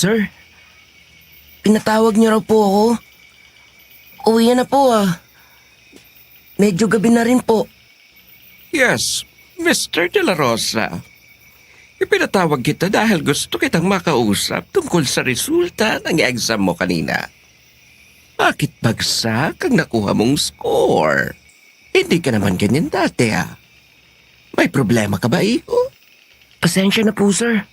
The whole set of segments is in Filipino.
Sir, pinatawag niyo raw po ako. Uwi na po Medyo gabi na rin po. Yes, Mr. De La Rosa. Ipinatawag kita dahil gusto kitang makausap tungkol sa resulta ng exam mo kanina. Bakit bagsak ang nakuha mong score? Hindi ka naman ganyan dati May problema ka ba, iho? Pasensya na po, sir.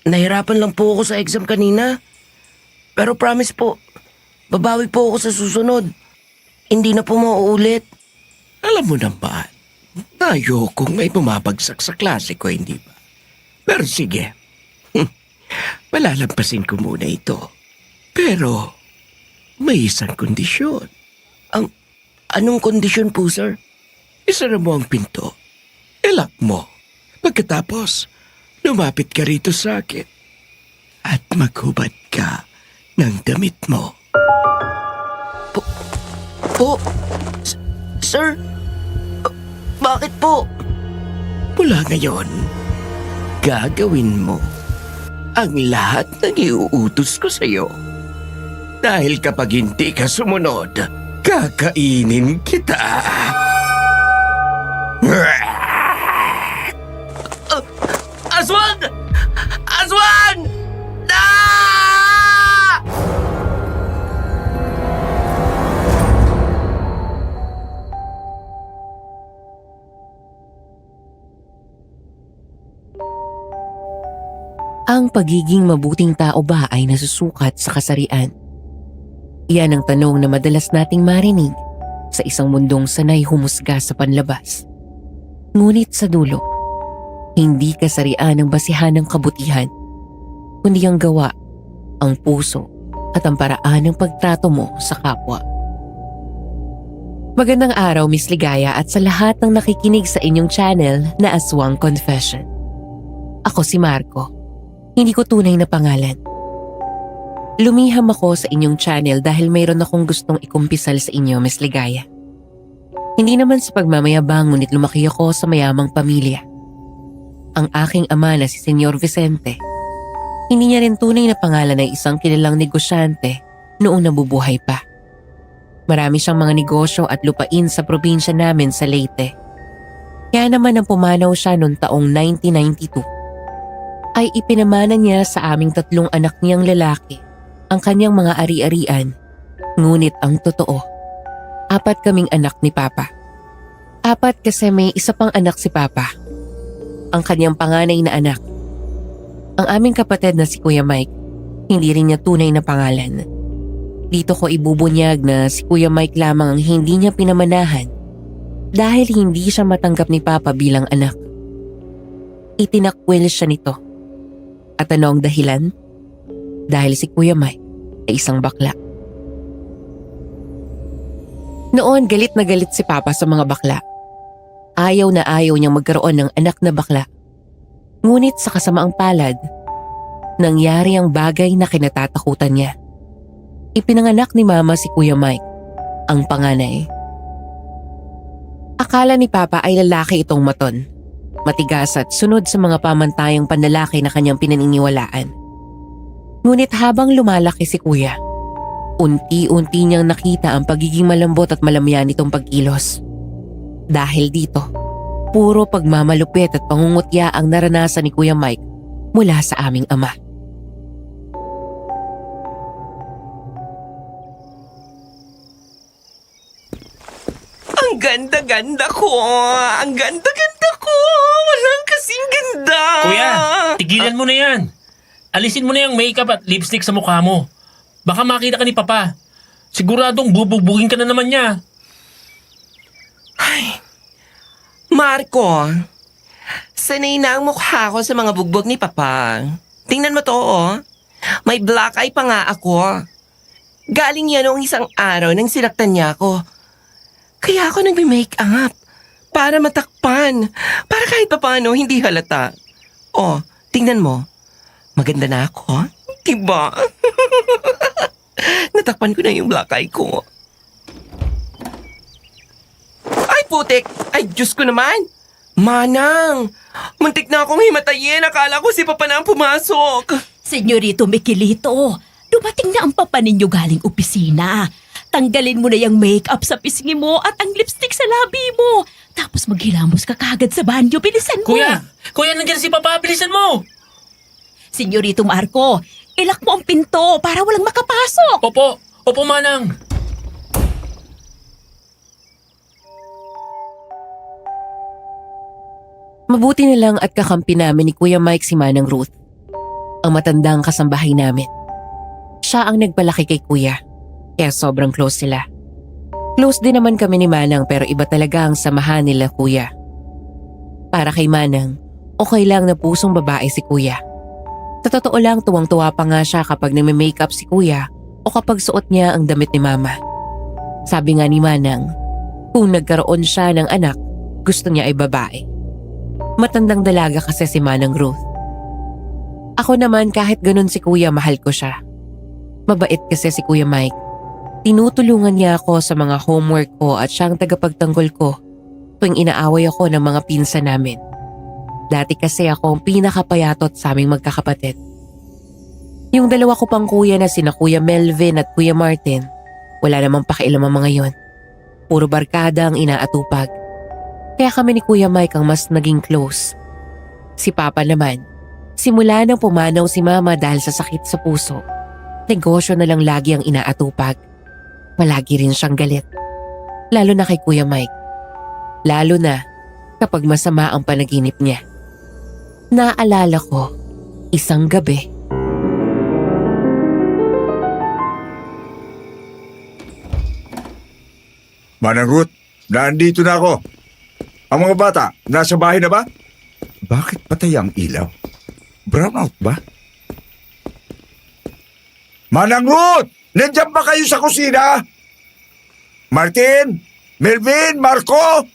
Nahirapan lang po ako sa exam kanina. Pero promise po, babawi po ako sa susunod. Hindi na po mauulit. Alam mo naman, ayokong may bumabagsak sa klase ko, hindi ba? Pero sige, malalampasin ko muna ito. Pero, may isang kondisyon. Anong kondisyon po, sir? Isara mo ang pinto. Ilak mo. Pagkatapos, lumapit ka rito sa akin. At maghubad ka ng damit mo. Sir? Bakit po? Mula ngayon, gagawin mo ang lahat ng iuutos ko sa'yo. Dahil kapag hindi ka sumunod, kakainin kita. Aswang! Aswang! Ah! Ang pagiging mabuting tao ba ay nasusukat sa kasarian? Yan ang tanong na madalas nating marinig sa isang mundong sanay humusga sa panlabas. Ngunit sa dulo, hindi kasarian ang basihan ng kabutihan, kundi ang gawa, ang puso at ang paraan ng pagtrato mo sa kapwa. Magandang araw, Miss Ligaya, at sa lahat ng nakikinig sa inyong channel na Aswang Confession. Ako si Marco. Hindi ko tunay na pangalan. Lumiham ako sa inyong channel dahil mayroon akong gustong ikumpisal sa inyo, Miss Ligaya. Hindi naman sa pagmamayabang, ngunit lumaki ako sa mayamang pamilya. Ang aking ama na si Senyor Vicente, hindi niya rin tunay na pangalan ng isang kilalang negosyante noong nabubuhay pa. Marami siyang mga negosyo at lupain sa probinsya namin sa Leyte. Kaya naman nang pumanaw siya noong taong 1992, ay ipinamana niya sa aming 3 anak niyang lalaki ang kanyang mga ari-arian. Ngunit ang totoo, 4 kaming anak ni Papa. 4 kasi may isa pang anak si Papa, ang kanyang panganay na anak. Ang aming kapatid na si Kuya Mike, hindi rin niya tunay na pangalan. Dito ko ibubunyag na si Kuya Mike lamang ang hindi niya pinamanahan dahil hindi siya matanggap ni Papa bilang anak. Itinakwil siya nito. At ano ang dahilan? Dahil si Kuya Mike ay isang bakla. Noon galit na galit si Papa sa mga bakla. Ayaw na ayaw niyang magkaroon ng anak na bakla. Ngunit sa kasamaang palad, nangyari ang bagay na kinatatakutan niya. Ipinanganak ni Mama si Kuya Mike, ang panganay. Akala ni Papa ay lalaki itong maton, matigas at sunod sa mga pamantayang panlalaki na kanyang pinaniniwalaan. Ngunit habang lumalaki si Kuya, unti-unti niyang nakita ang pagiging malambot at malamyan nitong pagkilos. Dahil dito, puro pagmamalupit at pangungutya ang naranasan ni Kuya Mike mula sa aming ama. Ang ganda-ganda ko! Ang ganda-ganda ko! Walang kasing ganda! Kuya, tigilan mo na yan. Alisin mo na yung makeup at lipstick sa mukha mo. Baka makita ka ni Papa. Siguradong bubugbugin ka na naman niya. Ay, Marco, sanay na ang mukha ko sa mga bugbog ni Papa. Tingnan mo to, May black eye pa nga ako. Galing yan noong isang araw nang sinaktan niya ako. Kaya ako nagme-make up para matakpan. Para kahit paano hindi halata. Tingnan mo. Maganda na ako, diba? Natakpan ko na yung black eye ko. Ay, putik! Ay, Diyos ko naman! Manang! Muntik na akong himatayin. Akala ko si Papa na ang pumasok. Senyorito Mikilito, dumating na ang papa ninyo galing opisina. Tanggalin mo na yung makeup sa pisngi mo at ang lipstick sa labi mo. Tapos maghilamos ka kagad sa banyo. Bilisan mo. Kuya, nandiyan si Papa. Bilisan mo. Senyorito Marco, ilak mo ang pinto para walang makapasok. Opo, Manang. Mabuti na lang at kakampi namin ni Kuya Mike si Manang Ruth, ang matandang kasambahay namin. Siya ang nagpalaki kay Kuya, kaya sobrang close sila. Close din naman kami ni Manang pero iba talaga ang samahan nila Kuya. Para kay Manang, okay lang na pusong babae si Kuya. Sa totoo lang, tuwang-tuwa pa nga siya kapag nagme-makeup si Kuya o kapag suot niya ang damit ni Mama. Sabi nga ni Manang, kung nagkaroon siya ng anak, gusto niya ay babae. Matandang dalaga kasi si Manang Ruth. Ako naman kahit ganun si Kuya, mahal ko siya. Mabait kasi si Kuya Mike. Tinutulungan niya ako sa mga homework ko at siya ang tagapagtanggol ko tuwing inaaway ako ng mga pinsan namin. Dati kasi ako ang pinakapayatot sa aming magkakapatid. Yung dalawa ko pang kuya na sina Kuya Melvin at Kuya Martin, wala namang pakialam ang mga yon. Puro barkada ang inaatupag. Kaya kami ni Kuya Mike ang mas naging close. Si Papa naman, simula nang pumanaw si Mama dahil sa sakit sa puso, negosyo na lang lagi ang inaatupag. Palagi rin siyang galit. Lalo na kay Kuya Mike. Lalo na kapag masama ang panaginip niya. Naalala ko, isang gabi. Manang Ruth, nandito na ako. Ang mga bata, nasa bahay na ba? Bakit patay ang ilaw? Brownout ba? Manang Ruth! Nandiyan ba kayo sa kusina? Martin? Melvin? Marco?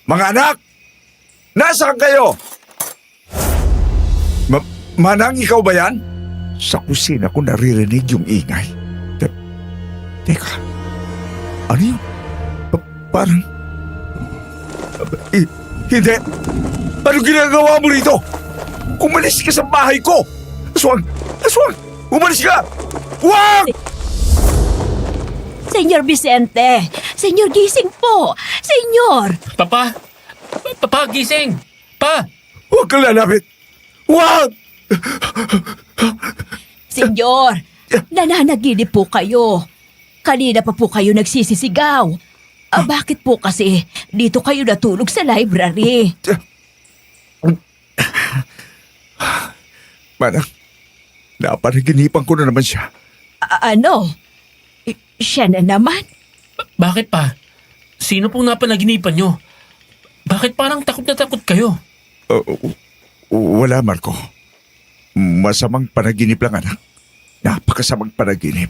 Mga anak? Nasaan kayo? Manang, ikaw ba yan? Sa kusina ko naririnig yung ingay. Teka, ano yun? Parang... Hindi! Ano ginagawa mo rito? Umalis ka sa bahay ko! Aswang! Aswang! Umalis ka! Huwag! Senyor Vicente! Senyor, gising po! Senyor! Papa, gising. Pa! Huwag kang lalapit! Huwag! Senyor! Nananaginip po kayo. Kanina pa po kayo nagsisisigaw. Bakit po kasi dito kayo natulog sa library? Manang, napanaginipan ko na naman siya. Ano? Siya na naman? Bakit pa? Sino pong napanaginipan nyo? Bakit parang takot na takot kayo? Wala, Marco. Masamang panaginip lang, anak. Napakasamang panaginip.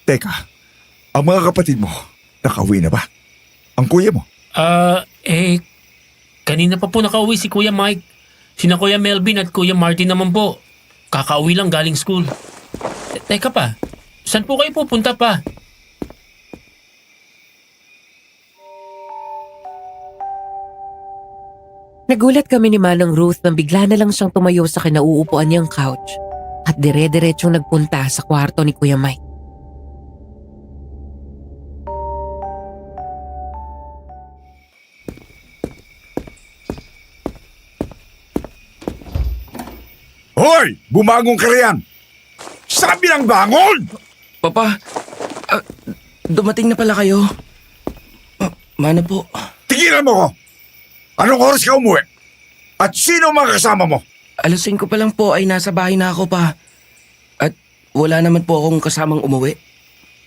Teka, ang mga kapatid mo, nakauwi na ba? Ang kuya mo? Kanina pa po nakauwi si Kuya Mike. Sina Kuya Melvin at Kuya Martin naman po. Kakauwi lang galing school. Teka pa, saan po kayo pupunta pa? Nagulat kami ni Manang Ruth nang bigla na lang siyang tumayo sa kinauupuan niyang couch at dire-diretsong nagpunta sa kwarto ni Kuya Mike. Hoy! Bumangon ka riyan! Sabi ng bangon! Papa, dumating na pala kayo. Mana po? Tigilan mo ko! Anong oras ka umuwi? At sino ang mga kasama mo? Alas 5 pa lang po ay nasa bahay na ako pa. At wala naman po akong kasamang umuwi.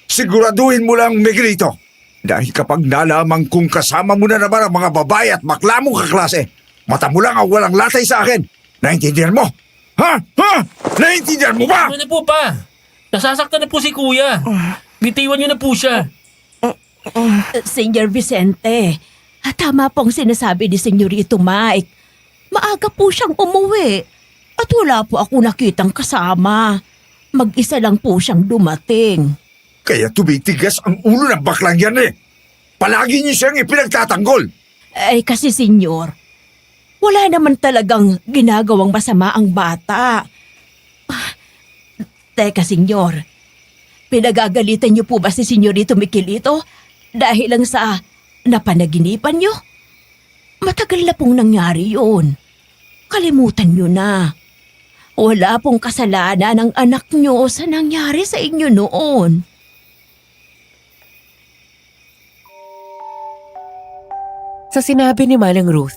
Siguraduhin mo lang, Miguelito. Dahil kapag nalaman kung kasama mo na naman ang mga babae at bakla mong kaklase, mata mo lang ang walang latay sa akin. Naintindihan mo? Ha? Ha? Naintindihan mo ba? Ano na po pa? Nasasaktan na po si Kuya. Bitiwan niyo na po siya. Senyor Vicente, tama pong sinasabi ni Senyorito Mike. Maaga po siyang umuwi at wala po ako nakitang kasama. Mag-isa lang po siyang dumating. Kaya tumitigas ang ulo ng baklang yan eh. Palagi niyo siyang ipinagtatanggol. Kasi senyor, wala naman talagang ginagawang masama ang bata. Teka, senyor. Pinagagalitan niyo po ba si Senyorito Miguelito dahil lang sa napanaginipan niyo? Matagal na pong nangyari yun. Kalimutan niyo na. Wala pong kasalanan ng anak niyo sa nangyari sa inyo noon. Sa sinabi ni Manang Ruth,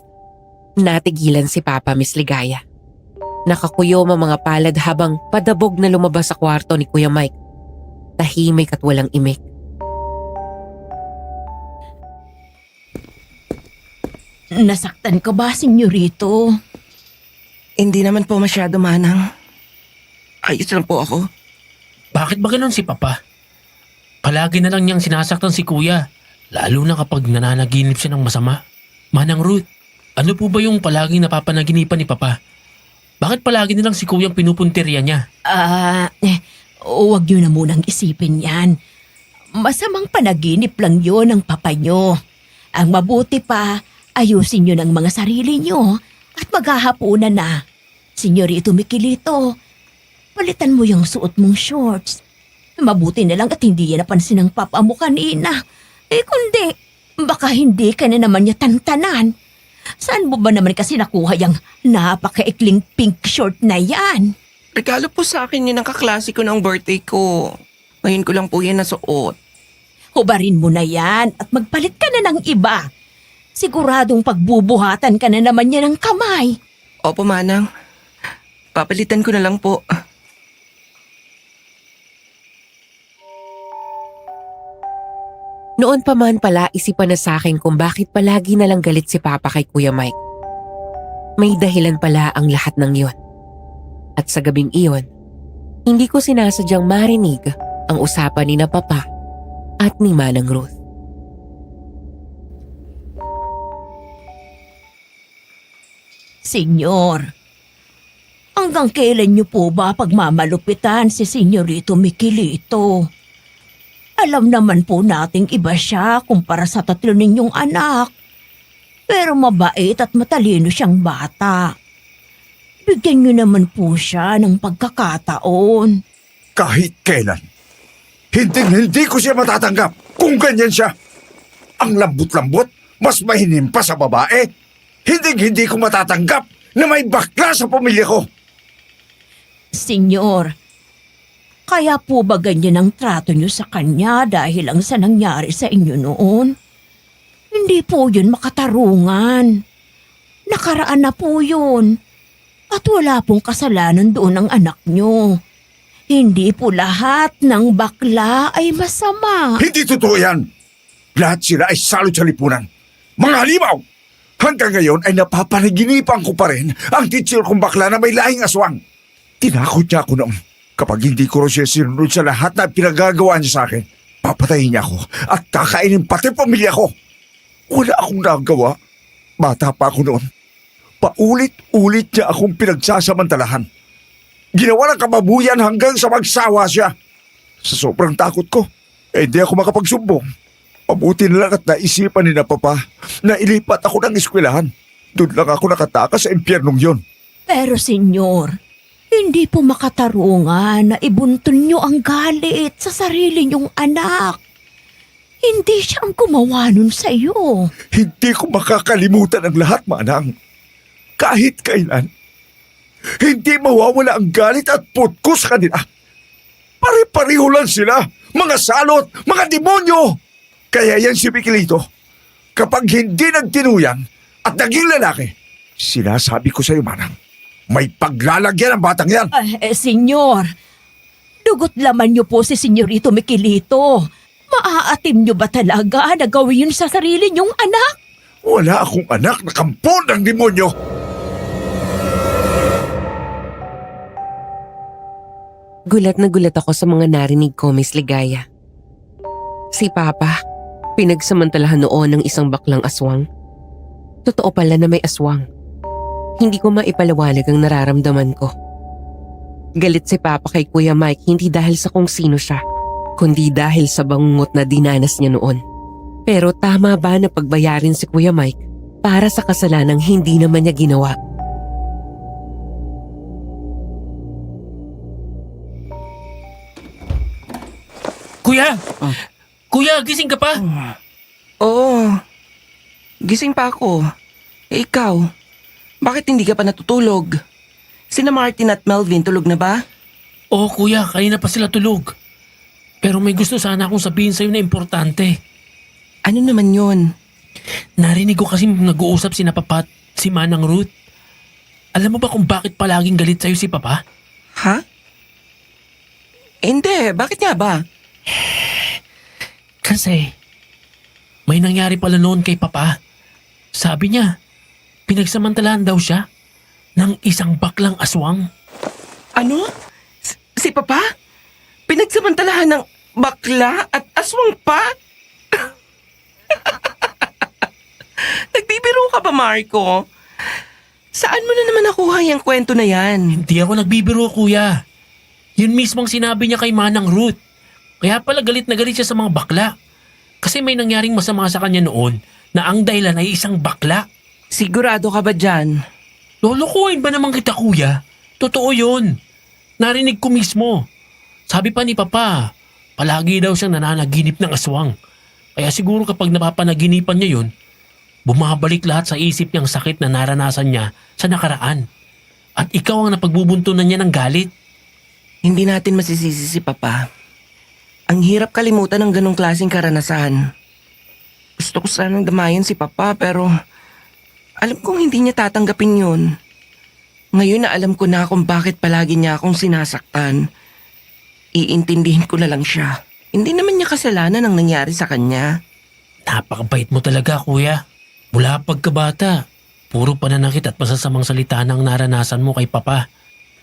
natigilan si Papa Miss Ligaya. Nakakuyom ang mga palad habang padabog na lumabas sa kwarto ni Kuya Mike. Tahimik at walang imik. Nasaktan ka ba, senyorito? Hindi naman po masyado, Manang. Ayos lang po ako. Bakit ba ganun si Papa? Palagi na lang niyang sinasaktan si Kuya, lalo na kapag nananaginip siya ng masama. Manang Ruth, ano po ba yung palaging napapanaginipan ni Papa? Bakit palagi na lang si Kuya ang pinupuntirya niya? Huwag niyo na munang isipin yan. Masamang panaginip lang yon ng papa niyo. Ang mabuti pa, ayusin niyo ng mga sarili niyo at maghahapunan na. Senyorito Miguelito, palitan mo yung suot mong shorts. Mabuti na lang at hindi yan napansin ng papa mo kanina. Kundi, baka hindi ka na naman niya tantanan. Saan mo ba naman kasi nakuha yung napakaikling pink short na yan? Regalo po sa akin yun ang kaklase ko ng birthday ko. Ngayon ko lang po yan nasuot. Hubarin mo na yan at magpalit ka na ng iba. Siguradong pagbubuhatan ka na naman niya ng kamay. Opo, Manang. Papalitan ko na lang po. Noon pa man pala isipan na sa akin kung bakit palagi na lang galit si Papa kay Kuya Mike. May dahilan pala ang lahat ng iyon. At sa gabing iyon, hindi ko sinasadyang marinig ang usapan ni na Papa at ni Manang Ruth. Senyor, hanggang kailan niyo po ba pagmamalupitan si Senyorito Miguelito? Alam naman po nating iba siya kumpara sa tatlo ninyong anak. Pero mabait at matalino siyang bata. Bigyan niyo naman po siya ng pagkakataon. Kahit kailan. Hindi ko siya matatanggap kung ganyan siya. Ang lambot-lambot, mas mahinim pa sa babae. Hindi ko matatanggap na may bakla sa pamilya ko. Senyor, kaya po ba ganyan ang trato niyo sa kanya dahil lang sa nangyari sa inyo noon? Hindi po yun makatarungan. Nakaraan na po yun. At wala pong kasalanan doon ang anak niyo. Hindi po lahat ng bakla ay masama. Hindi totoo yan. Lahat sila ay salot sa lipunan. Mga halimaw! Hanggang ngayon ay napapanaginipan ko pa rin ang teacher kong bakla na may lahing aswang. Tinakot niya ako noon. Kapag hindi ko rin siya sinunod sa lahat na pinagagawa niya sa akin, papatayin niya ako at kakainin pati pamilya ko. Wala akong nagawa. Bata pa ako noon. Paulit-ulit niya akong pinagsasamantalahan. Ginawa ng kababuyan hanggang sa magsawa siya. Sa sobrang takot ko, hindi ako makapagsumbong. Mabuti na lang at naisipan ni na Papa na ilipat ako ng eskwelahan. Doon lang ako nakatakas sa impyernong yon. Pero senyor, hindi po makatarungan na ibuntun niyo ang galit sa sarili niyong anak. Hindi siya ang gumawa nun sa iyo. Hindi ko makakalimutan ang lahat, Manang. Kahit kailan. Hindi mawawala ang galit at putko sa kanila. Pare-pareho lang sila. Mga salot, mga demonyo. Kaya yan si Miguelito. Kapag hindi nagtinuyang at naging lalaki, sinasabi ko sa iyo, Manang, may paglalagyan ang batang yan. Senyor, dugot laman niyo po si Senyorito Miguelito. Maaatim niyo ba talaga na gawin yun sa sarili niyong anak? Wala akong anak na kampon ng demonyo. Gulat na gulat ako sa mga narinig ko, Miss Ligaya. Si Papa, pinagsamantalahan noon ng isang baklang aswang. Totoo pala na may aswang. Hindi ko maipaliwanag ang nararamdaman ko. Galit si Papa kay Kuya Mike hindi dahil sa kung sino siya, kundi dahil sa bangungot na dinanas niya noon. Pero tama ba na pagbayarin si Kuya Mike para sa kasalanang hindi naman niya ginawa? Kuya! Kuya, gising ka pa? Oo. Gising pa ako. Eh ikaw, bakit hindi ka pa natutulog? Sina Martin at Melvin tulog na ba? Oo kuya, kanina pa sila tulog. Pero may gusto sana akong sabihin sa'yo na importante. Ano naman yun? Narinig ko kasi nag-uusap si Papa at si Manang Ruth. Alam mo ba kung bakit palaging galit sa'yo si Papa? Ha? Hindi, bakit nga ba? Kasi may nangyari pala noon kay Papa. Sabi niya, pinagsamantalahan daw siya ng isang baklang aswang. Ano? Si Papa? Pinagsamantalahan ng bakla at aswang pa? Nagbibiro ka ba, Marco? Saan mo na naman nakuha yung kwento na yan? Hindi ako nagbibiro kuya. Yun mismong sinabi niya kay Manang Ruth. Kaya pala galit na galit siya sa mga bakla. Kasi may nangyaring masama sa kanya noon na ang dahilan ay isang bakla. Sigurado ka ba dyan? Lolokohin ba naman kita kuya? Totoo yun. Narinig ko mismo. Sabi pa ni Papa, palagi daw siyang nananaginip ng aswang. Kaya siguro kapag napapanaginipan niya yun, bumabalik lahat sa isip niyang sakit na naranasan niya sa nakaraan. At ikaw ang napagbubuntunan niya ng galit. Hindi natin masisisi si Papa. Ang hirap kalimutan ng ganong klaseng karanasan. Gusto ko sanang damayan si Papa pero alam kong hindi niya tatanggapin yun. Ngayon na alam ko na kung bakit palagi niya akong sinasaktan. Iintindihin ko na lang siya. Hindi naman niya kasalanan ang nangyari sa kanya. Napakabait mo talaga kuya. Mula pagkabata, puro pananakit at masasamang salita na ang naranasan mo kay Papa.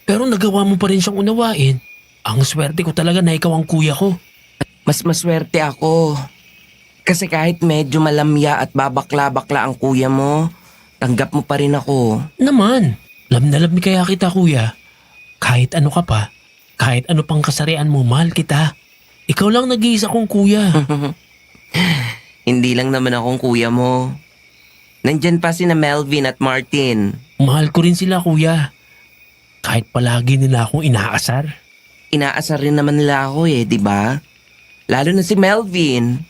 Pero nagawa mo pa rin siyang unawain. Ang swerte ko talaga na ikaw ang kuya ko. Mas maswerte ako. Kasi kahit medyo malamya at babakla-bakla ang kuya mo, tanggap mo pa rin ako. Naman, alam na alam kaya kita kuya. Kahit ano ka pa, kahit ano pang kasarian mo, mahal kita. Ikaw lang nag-iisa kong kuya. Hindi lang naman akong kuya mo. Nandyan pa sina Melvin at Martin. Mahal ko rin sila kuya. Kahit palagi nila akong inaasar. Inaasar rin naman nila ako di ba? Lalo na si Melvin,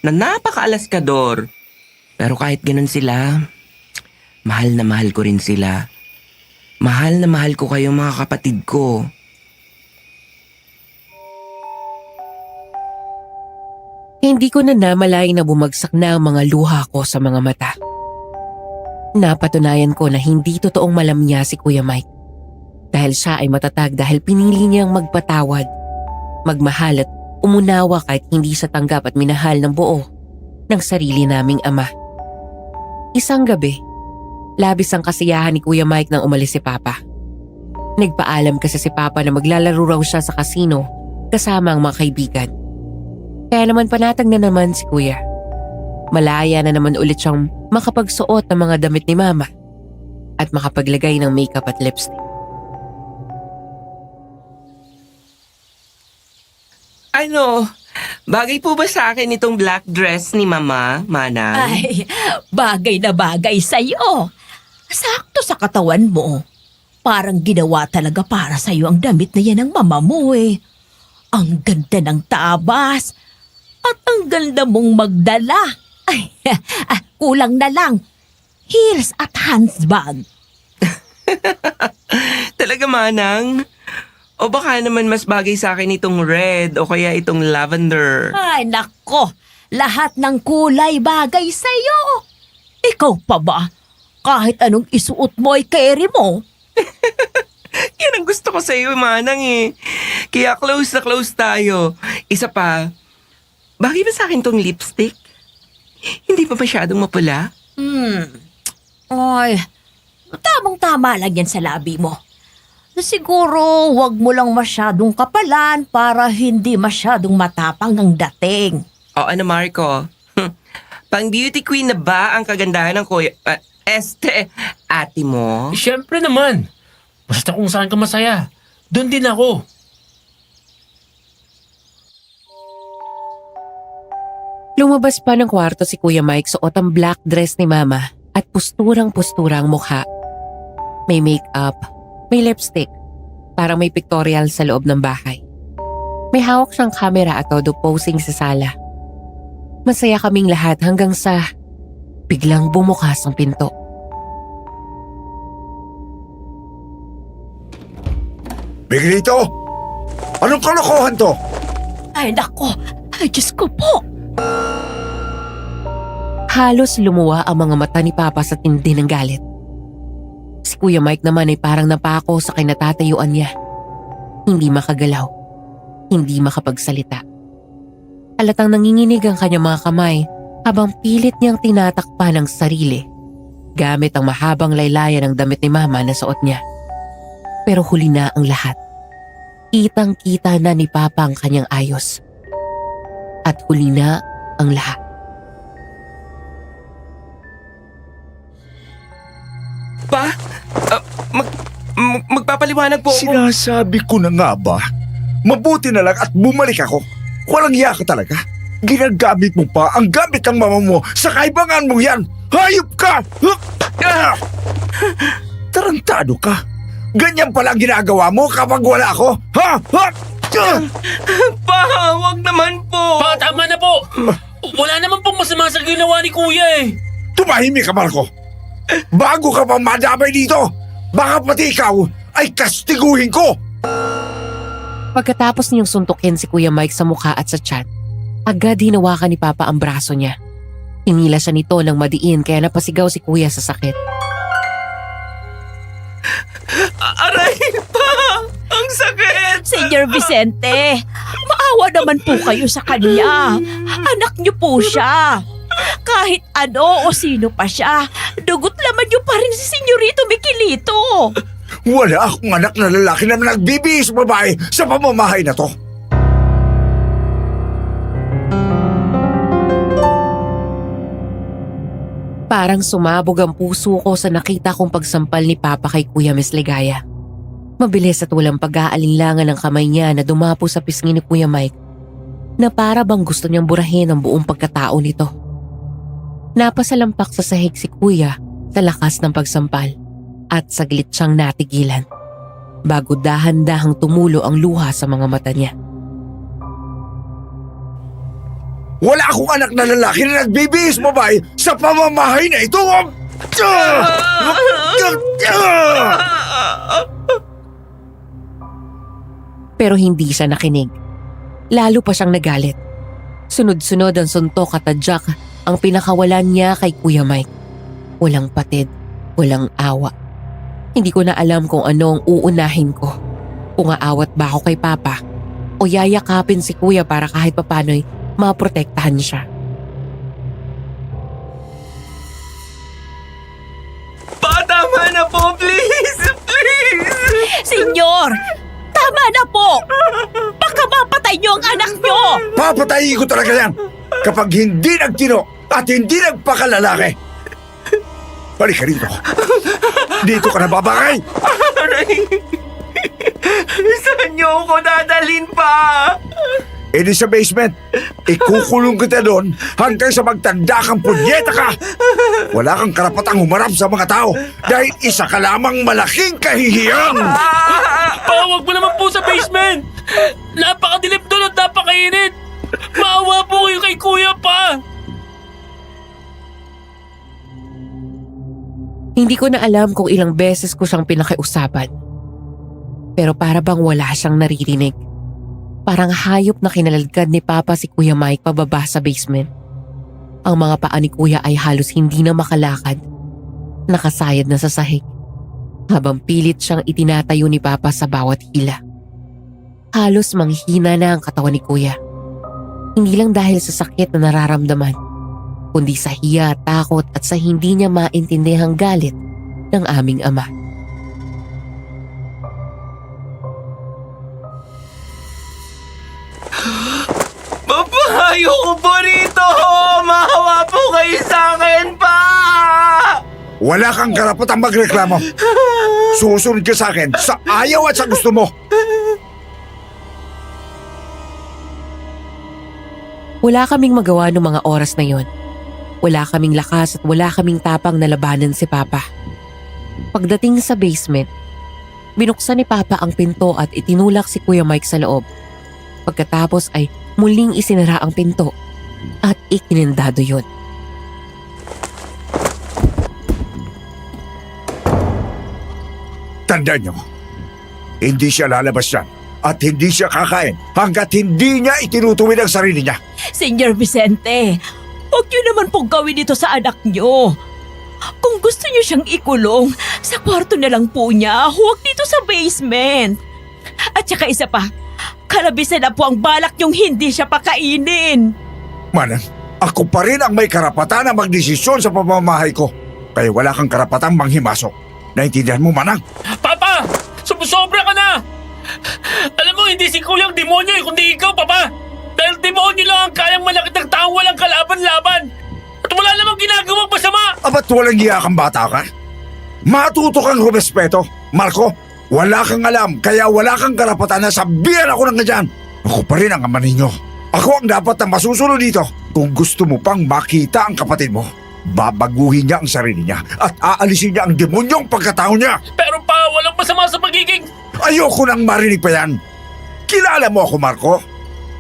na napaka-alaskador. Pero kahit ganun sila, mahal na mahal ko rin sila. Mahal na mahal ko kayo mga kapatid ko. Hindi ko na namalayan na bumagsak na ang mga luha ko sa mga mata. Napatunayan ko na hindi totoong malamya si Kuya Mike. Dahil siya ay matatag dahil pinili niyang magpatawad, magmahal at umunawa kahit hindi sa tanggap at minahal ng buo ng sarili naming ama. Isang gabi, labis ang kasiyahan ni Kuya Mike nang umalis si Papa. Nagpaalam kasi si Papa na maglalaro raw siya sa kasino kasama ang mga kaibigan. Kaya naman panatag na naman si Kuya. Malaya na naman ulit siyang makapagsuot ng mga damit ni Mama at makapaglagay ng makeup at lipstick. Ano? Bagay po ba sa akin itong black dress ni Mama, Manang? Ay, bagay na bagay sa'yo. Sakto sa katawan mo. Parang ginawa talaga para sa'yo ang damit na yan ng mama mo Ang ganda ng tabas. At ang ganda mong magdala. Ay, kulang na lang. Heels at handbag. Talaga, Manang? O baka naman mas bagay sa akin itong red o kaya itong lavender. Ay, nako. Lahat ng kulay bagay sa'yo. Ikaw pa ba? Kahit anong isuot mo ay carry mo. Yan ang gusto ko sa iyo, Manang Kaya close na close tayo. Isa pa, bagay ba sa akin tong lipstick? Hindi pa masyadong mapula? Ay, tamang-tama lang yan sa labi mo. Siguro, wag mo lang masyadong kapalan para hindi masyadong matapang ang dating. O ano, Marco? Pang beauty queen na ba ang kagandahan ng ate mo? Siyempre naman. Basta kung saan ka masaya, doon din ako. Lumabas pa ng kwarto si Kuya Mike suot ang black dress ni Mama at pusturang-pustura ang mukha. May makeup, may lipstick, parang may pictorial sa loob ng bahay. May hawak siyang kamera at todo posing sa sala. Masaya kaming lahat hanggang sa biglang bumukas ang pinto. Miguelito! Anong kalokohan to? Ay nako, ay Diyos ko po. Halos lumuwa ang mga mata ni Papa sa tindi ng galit. Si Kuya Mike naman ay parang napako sa kinatatayuan niya. Hindi makagalaw. Hindi makapagsalita. Halatang nanginginig ang kanyang mga kamay habang pilit niyang tinatakpan ang sarili gamit ang mahabang laylayan ng damit ni Mama na suot niya. Pero huli na ang lahat. Kitang-kita na ni Papa ang kanyang ayos. At huli na ang lahat. Pa? Magpapaliwanag po ako. Sinasabi ko na nga ba? Mabuti na lang at bumalik ako. Walang iya ka talaga. Ginagamit mo pa ang gamit ng mama mo sa kaibangan mo yan. Hayop ka! Tarantado ka. Ganyan pala ang ginagawa mo kapag wala ako. Ha? Pa, wag naman po. Pa, tama na po! Wala naman pong masama sa ginawa ni Kuya eh. Tumahimik ka, Marco. Bago ka pa madamay dito, baka pati ikaw ay kastiguhin ko. Pagkatapos niyang suntukin si Kuya Mike sa mukha at sa tiyan, agad hinawakan ni Papa ang braso niya. Hinila siya nito ng madiin kaya napasigaw si Kuya sa sakit. Aray, pa! Ang sakit! Senyor Vicente, maawa naman po kayo sa kanya. Anak niyo po siya. Kahit ano o sino pa siya, dugot laman niyo pa rin si Senyorito Miguelito. Wala akong anak na lalaki na nagbibihis babae sa pamamahay na to. Parang sumabog ang puso ko sa nakita kong pagsampal ni Papa kay Kuya Miss Ligaya. Mabilis at walang pag-aalinlangan ng kamay niya na dumapo sa pisngi ni Kuya Mike na para bang gusto niyang burahin ang buong pagkatao nito. Napasalampak sa sahig si Kuya sa lakas ng pagsampal at saglit siyang natigilan bago dahan-dahang tumulo ang luha sa mga mata niya. Wala akong anak na lalaki na nagbibihis babae sa pamamahay na ito. Pero hindi siya nakinig. Lalo pa siyang nagalit. Sunod-sunod ang suntok at tadyak ang pinakawalan niya kay Kuya Mike. Walang patid, walang awa. Hindi ko na alam kung ano ang uunahin ko. Kung aawat ba ako kay Papa o yayakapin si Kuya para kahit papano'y maprotektahan siya. Pa, tama na po, please! Please! Senyor, tama na po. Baka mapatay niyo ang anak niyo. Papatayin ko talaga yan kapag hindi nagtino at hindi nagpakalalaki. Balik ka rito. Dito ka na babakay. Aray! Saan niyo ako dadalhin pa? Edi sa basement. Ikukulong kita doon hanggang sa magtanda kang punyeta ka. Wala kang karapatang humarap sa mga tao dahil isa ka lamang malaking kahihiyan. Pa, wag mo naman po sa basement! Napakadilip doon at napakainit! Maawa po kayo kay Kuya, Pa! Hindi ko na alam kung ilang beses ko siyang pinakiusapan. Pero para bang wala siyang naririnig. Parang hayop na kinalalgad ni Papa si Kuya Mike pababa sa basement. Ang mga paa ni Kuya ay halos hindi na makalakad. Nakasayad na sa sahig. Habang pilit siyang itinatayo ni Papa sa bawat hila. Halos manghina na ang katawan ni Kuya. Hindi lang dahil sa sakit na nararamdaman, kundi sa hiya, takot at sa hindi niya maintindihang galit ng aming ama. Papa, ayoko po rito! Mahawa po kayo sa akin, pa! Wala kang karapatang magreklamo. Susunod ka sa akin sa ayaw at sa gusto mo. Wala kaming magawa noong mga oras na yon. Wala kaming lakas at wala kaming tapang na labanan si Papa. Pagdating sa basement, binuksan ni Papa ang pinto at itinulak si Kuya Mike sa loob. Pagkatapos ay muling isinara ang pinto at ikinandado yun. Tandaan nyo, hindi siya lalabas yan at hindi siya kakain hanggat hindi niya itinutuwid ang sarili niya. Senyor Vicente, huwag niyo naman pong gawin ito sa anak niyo. Kung gusto niyo siyang ikulong, sa kwarto na lang po niya, huwag dito sa basement. At saka isa pa, kalabisan na po ang balak niyong hindi siya pakainin. Manang, ako pa rin ang may karapatan na magdesisyon sa pamamahay ko. Kaya wala kang karapatang manghimasok. Naintindihan mo, Manang? Papa! Sumusobra ka na! Alam mo, hindi si Kuya ang demonyo eh, kundi ikaw, Papa! Dahil demonyo lang ang kayang malakit ng taong walang kalaban-laban! At wala namang ginagawang masama! Abat walang iya kang bata ka? Matuto kang rumespeto. Marco, wala kang alam, kaya wala kang karapatan na sabihan ako ng ganyan. Ako pa rin ang ama ninyo. Ako ang dapat na masusunod dito. Kung gusto mo pang makita ang kapatid mo, babaguhin niya ang sarili niya at aalisin niya ang demonyong pagkatao niya. Pero pa, walang masama sa pagiging... Ayoko nang marinig pa yan. Kilala mo ako, Marco.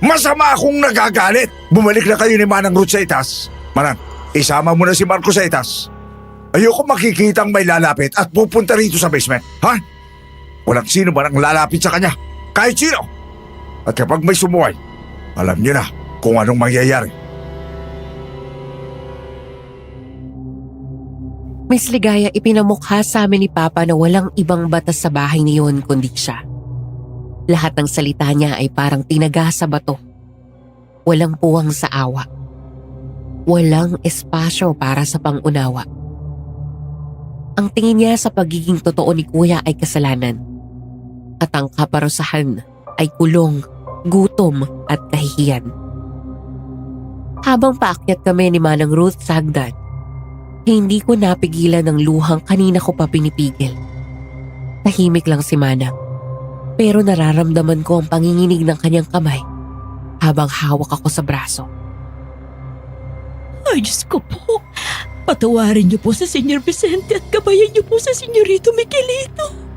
Masama akong nagagalit. Bumalik na kayo ni Manang Ruth sa itas. Manang, isama mo na si Marco sa itas. Ayoko makikitang may lalapit at pupunta rito sa basement. Ha? Walang sino man ang lalapit sa kanya. Kahit sino. At kapag may sumuway, alam niyo na kung anong mangyayari. Miss Ligaya, ipinamukha sa amin ni Papa na walang ibang batas sa bahay niyon kundi siya. Lahat ng salita niya ay parang tinaga sa bato. Walang puwang sa awa. Walang espasyo para sa pangunawa. Ang tingin niya sa pagiging totoo ni Kuya ay kasalanan. At ang kaparusahan ay kulong, gutom at kahihiyan. Habang paakyat kami ni Manang Ruth sa hagdan, hindi ko napigilan ng luhang kanina ko pa pinipigil. Tahimik lang si Manang, pero nararamdaman ko ang panginginig ng kanyang kamay habang hawak ako sa braso. Ay, Diyos ko po. Patawarin niyo po sa Senyor Vicente at gabayan niyo po sa Senyorito Miguelito.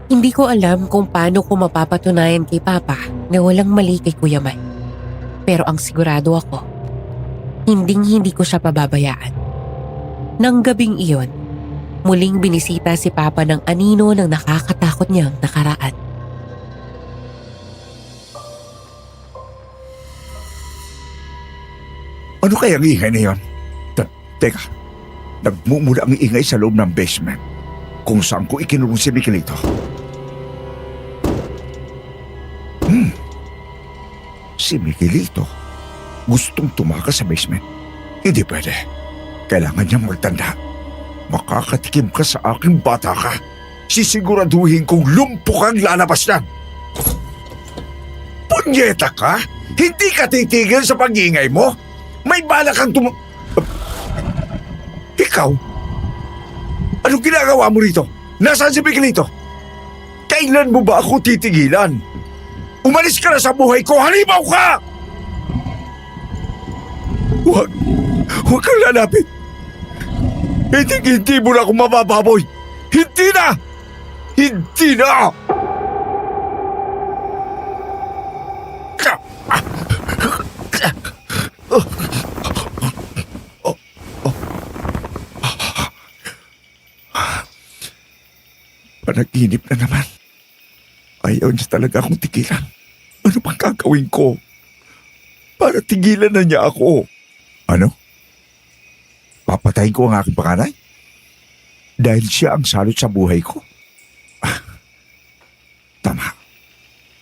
Hindi ko alam kung paano ko mapapatunayan kay Papa na walang mali kay Kuya Mike. Pero ang sigurado ako, hindi ko siya pababayaan. Nang gabing iyon, muling binisita si Papa ng anino ng nakakatakot niyang nakaraan. Ano kaya ang ingay na yun? Teka, nagmumula ang ingay sa loob ng basement kung saan ko ikinulong si Miguelito. Si Miguelito gustong tumakas sa basement. Hindi pwede. Kailangan niyang magtanda. Makakatikim ka sa aking bata ka. Sisiguraduhin kong lumpok ang lalabas niyan. Punyeta ka? Hindi ka titigil sa pag-iingay mo? May bala kang Ikaw? Anong ginagawa mo rito? Nasaan si Miguelito? Kailan mo ba ako titigilan? Umalis ka na sa buhay ko! Halimaw ka! Huwag kang lalapit. Hindi mo na ako mabababoy. Hindi na! Hindi na! Panaginip na naman. Ayaw niya talaga akong tigilan. Ano bang gagawin ko? Para tigilan na niya ako. Ano? Papatayin ko ang aking panganay? Dahil siya ang salot sa buhay ko? Tama.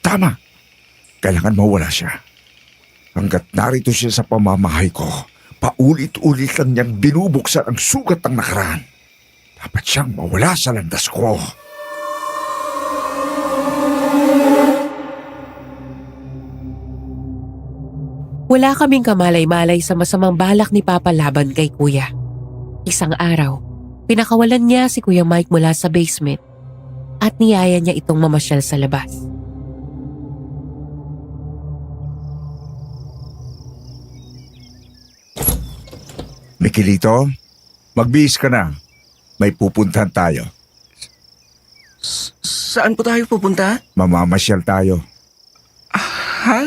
Tama. Kailangan mawala siya. Hanggat narito siya sa pamamahay ko, paulit-ulit lang niyang binubuksan ang sugat ng nakaraan. Dapat siyang mawala sa landas ko. Wala kaming kamalay-malay sa masamang balak ni Papa laban kay Kuya. Isang araw, pinakawalan niya si Kuya Mike mula sa basement at niyaya niya itong mamasyal sa labas. Miguelito, magbihis ka na. May pupuntahan tayo. Saan po tayo pupunta? Mamamasyal tayo. Ha?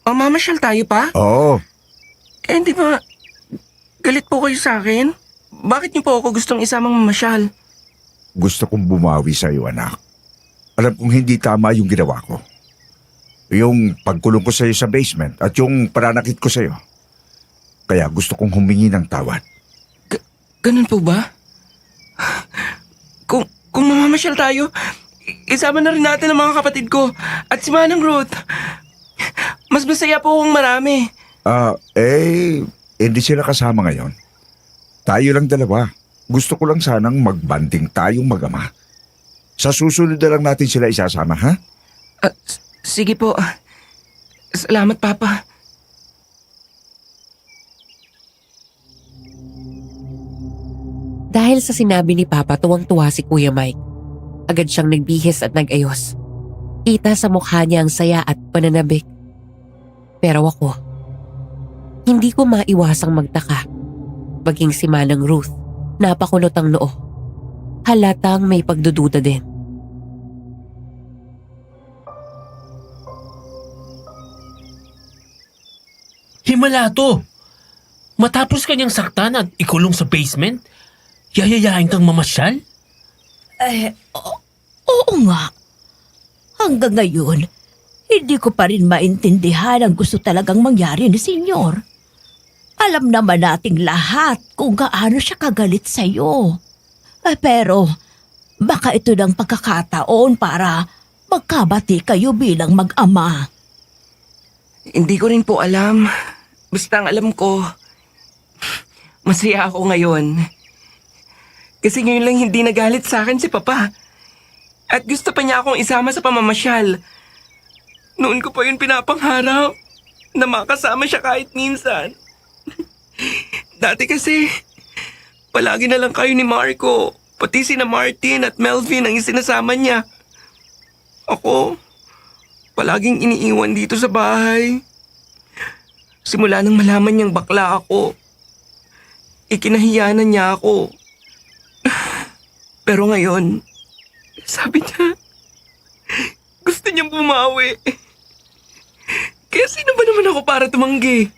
Mamamasyal tayo pa? Oo, Eh, hindi ba galit po kayo sa akin? Bakit niyo po ako gustong isamang mamasyal? gusto kong bumawi sa iyo, anak. Alam kong hindi tama yung ginawa ko. Yung pagkulong ko sa iyo sa basement at yung paranakit ko sa iyo. Kaya gusto kong humingi ng tawad. Ganun po ba? Kung mamamasyal tayo, isama na rin natin ang mga kapatid ko at si Manang Ruth. Mas masaya po akong marami. Hindi sila kasama ngayon. Tayo lang dalawa. Gusto ko lang sanang magbanding tayong mag-ama. Sa susunod na lang natin sila isasama, ha? Sige po. Salamat, Papa. Dahil sa sinabi ni Papa, tuwang-tuwa si Kuya Mike. Agad siyang nagbihis at nag-ayos. Kita sa mukha niya ang saya at pananabik. Pero ako, hindi ko maiwasang magtaka. Maging si Manang Ruth, napakulot ang noo. Halatang may pagdududa din. Himala to! Matapos kanyang saktan at ikulong sa basement, yayayain kang mamasyal? Oo nga. Hanggang ngayon, hindi ko pa rin maintindihan ang gusto talagang mangyari ni Senyor. Alam naman nating lahat kung gaano siya kagalit sa'yo. Pero baka ito ng pagkakataon para magkabati kayo bilang mag-ama. Hindi ko rin po alam. Basta ang alam ko, masaya ako ngayon. Kasi ngayon lang hindi nagalit sa akin si Papa. At gusto pa niya akong isama sa pamamasyal. Noon ko pa yun pinapangharap na makasama siya kahit minsan. Dati kasi, palagi na lang kayo ni Marco, pati sina Martin at Melvin ang isinasama niya. Ako, palaging iniiwan dito sa bahay. Simula nang malaman niyang bakla ako, ikinahiyanan niya ako. Pero ngayon, sabi niya, gusto niyang bumawi. Kaya sino ba naman ako para tumanggi?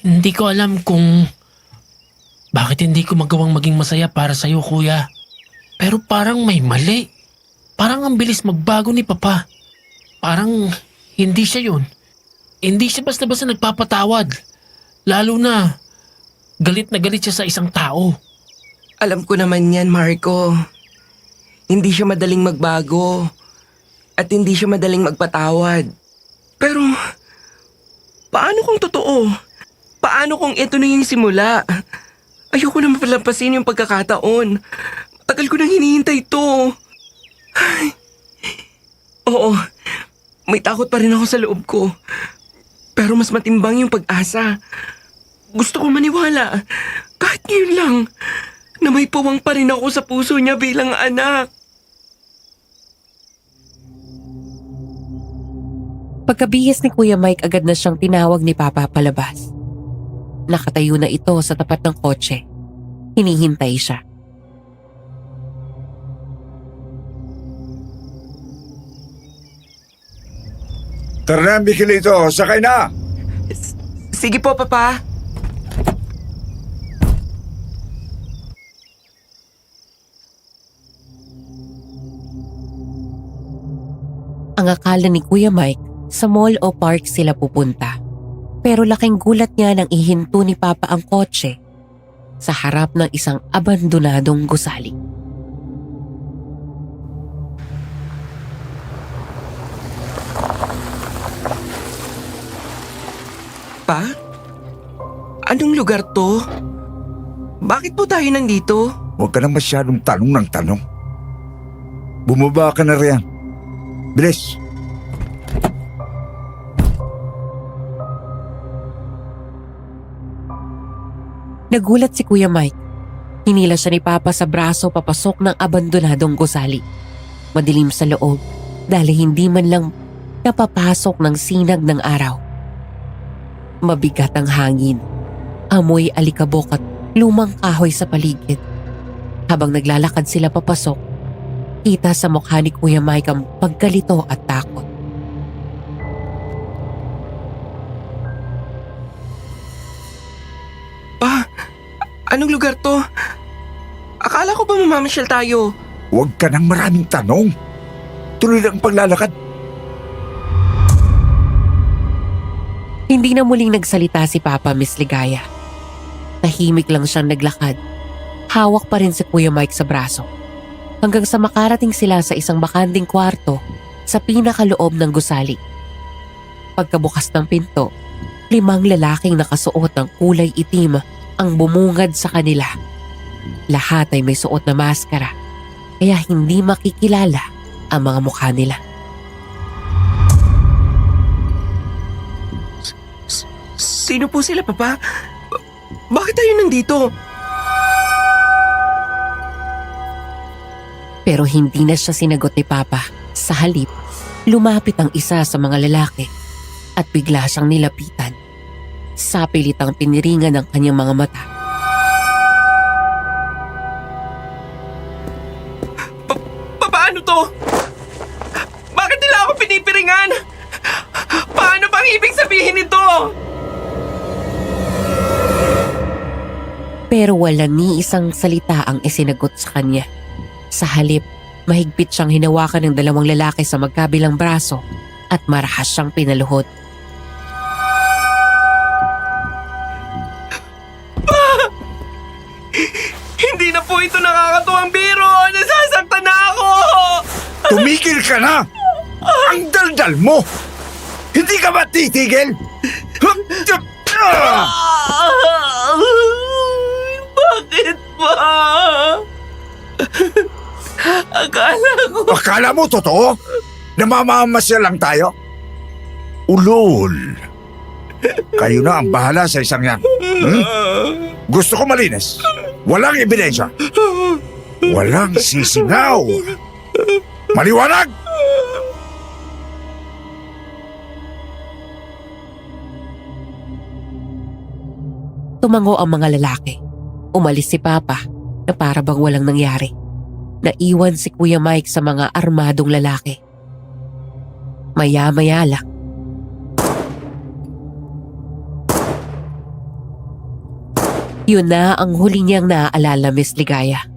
Hindi ko alam kung bakit hindi ko magawang maging masaya para sa'yo, kuya. Pero parang may mali. Parang ang bilis magbago ni Papa. Parang hindi siya yun. Hindi siya basta-basta nagpapatawad. Lalo na galit siya sa isang tao. Alam ko naman yan, Marco. Hindi siya madaling magbago. At hindi siya madaling magpatawad. Pero, paano kung totoo? Paano kung ito na yung simula? Ayoko na mapalampasin yung pagkakataon. Tagal ko nang hinihintay ito. Ay. Oo, may takot pa rin ako sa loob ko. Pero mas matimbang yung pag-asa. Gusto ko maniwala, kahit ngayon lang, na may puwang pa rin ako sa puso niya bilang anak. Pagkabihis ni Kuya Mike, agad na siyang tinawag ni Papa palabas. Nakatayo na ito sa tapat ng kotse. Hinihintay siya. Tara na, Miguelito, sakay na! Sige po, Papa. Ang akala ni Kuya Mike, sa mall o park sila pupunta. Pero laking gulat niya nang ihinto ni Papa ang kotse sa harap ng isang abandonadong gusali. Pa? Anong lugar to? Bakit po tayo nandito? Huwag ka na masyadong tanong ng tanong. Bumaba ka na riyan. Bilis! Nagulat si Kuya Mike. Hinila siya ni Papa sa braso papasok ng abandonadong gusali. Madilim sa loob dahil hindi man lang napapasok ng sinag ng araw. Mabigat ang hangin, amoy alikabok at lumang kahoy sa paligid. Habang naglalakad sila papasok, Kita sa mukha ni Kuya Mike ang pagkalito at takot. Pa, anong lugar to? Akala ko ba mamamasyal tayo? Huwag ka ng maraming tanong. Tuloy lang ang paglalakad. Hindi na muling nagsalita si Papa, Miss Ligaya. Tahimik lang siyang naglakad. Hawak pa rin si Kuya Mike sa braso. Hanggang sa makarating sila sa isang bakanting kwarto sa pinakaloob ng gusali. Pagkabukas ng pinto, 5 lalaking nakasuot ng kulay itim ang bumungad sa kanila. Lahat ay may suot na maskara, kaya hindi makikilala ang mga mukha nila. Sino po sila, Papa? Bakit tayo nandito? Pero hindi na siya sinagot ni Papa. Sa halip, lumapit ang isa sa mga lalaki at bigla siyang nilapitan. Sapilitang piniringan ng kanyang mga mata. Paano to? Bakit nila ako pinipiringan? Paano bang ibig sabihin nito? Pero wala ni isang salita ang isinagot sa kanya. Sa halip, mahigpit siyang hinawakan ng 2 lalaki sa magkabilang braso at marahas siyang pinaluhod. Hindi na po ito nakakatuwang biro! Nasasaktan na ako! Tumigil ka na! Ang daldal mo! Hindi ka ba titigil? Bakit ba? Akala mo totoo? Namamamasya lang tayo? Ulol. Kayo na ang bahala sa isang yan. Gusto ko malinis. Walang ebidensya. Walang sisingaw. Maliwanag! Tumango ang mga lalaki. Umalis si Papa na para bang walang nangyari. Naiwan si Kuya Mike sa mga armadong lalaki. Maya-maya lang. Yun na ang huli niyang naaalala, Miss Ligaya.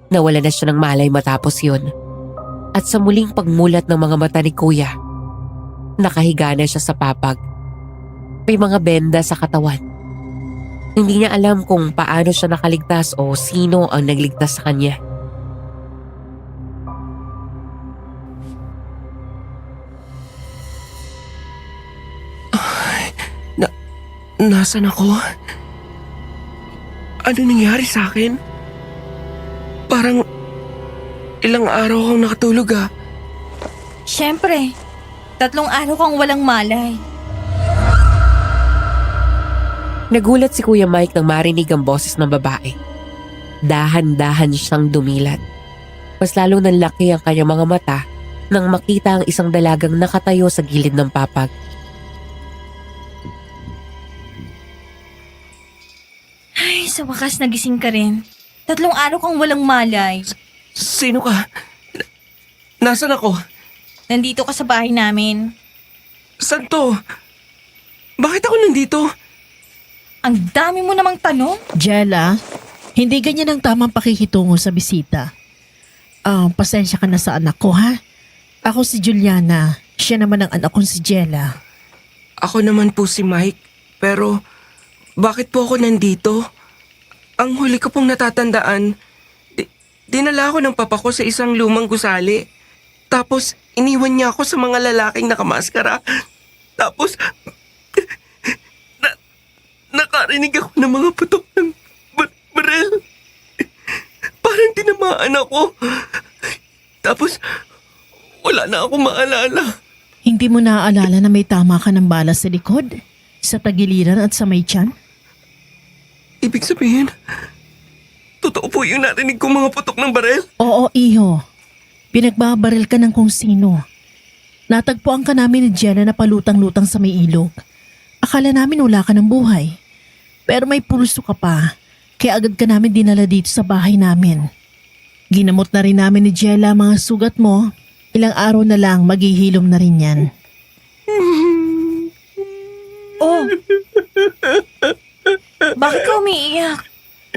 Nawala na siya ng malay matapos yun. At sa muling pagmulat ng mga mata ni Kuya, nakahiga na siya sa papag. May mga benda sa katawan. Hindi niya alam kung paano siya nakaligtas o sino ang nagligtas sa kanya. Nasaan ako? Ano nangyari sa akin? Parang ilang araw akong nakatulog ah. Siyempre, 3 araw kang walang malay. Nagulat si Kuya Mike nang marinig ang boses ng babae. Dahan-dahan siyang dumilat. Mas lalo nanlaki ang kanyang mga mata nang makita ang isang dalagang nakatayo sa gilid ng papag. Ay, sa wakas nagising ka rin. 3 araw kang walang malay. Sino ka? Nasaan ako? Nandito ka sa bahay namin. Saan to? Bakit ako nandito? Ang dami mo namang tanong. Jella, hindi ganyan ang tamang pakikitungo sa bisita. Pasensya ka na sa anak ko, ha? Ako si Juliana. Siya naman ang anak kong si Jella. Ako naman po si Mike. Pero bakit po ako nandito? Ang huli ko pong natatandaan, dinala ako ng papa ko sa isang lumang gusali. Tapos iniwan niya ako sa mga lalaking nakamaskara. Tapos nakarinig ako ng mga putok ng barel. Parang tinamaan ako. Tapos wala na ako maalala. Hindi mo naaalala na may tama ka ng bala sa likod? Sa tagiliran at sa may tiyan? Ibig sabihin, totoo po yung narinig kong mga putok ng barel? Oo, iho. Pinagbabaril ka ng kung sino. Natagpuan ka namin ni Jenna na palutang-lutang sa may ilog. Akala namin wala ka ng buhay. Pero may pulso ka pa, kaya agad ka namin dinala dito sa bahay namin. Ginamot na rin namin ni Jella mga sugat mo. Ilang araw na lang maghihilom na rin yan. Oh! Bakit ka umiiyak?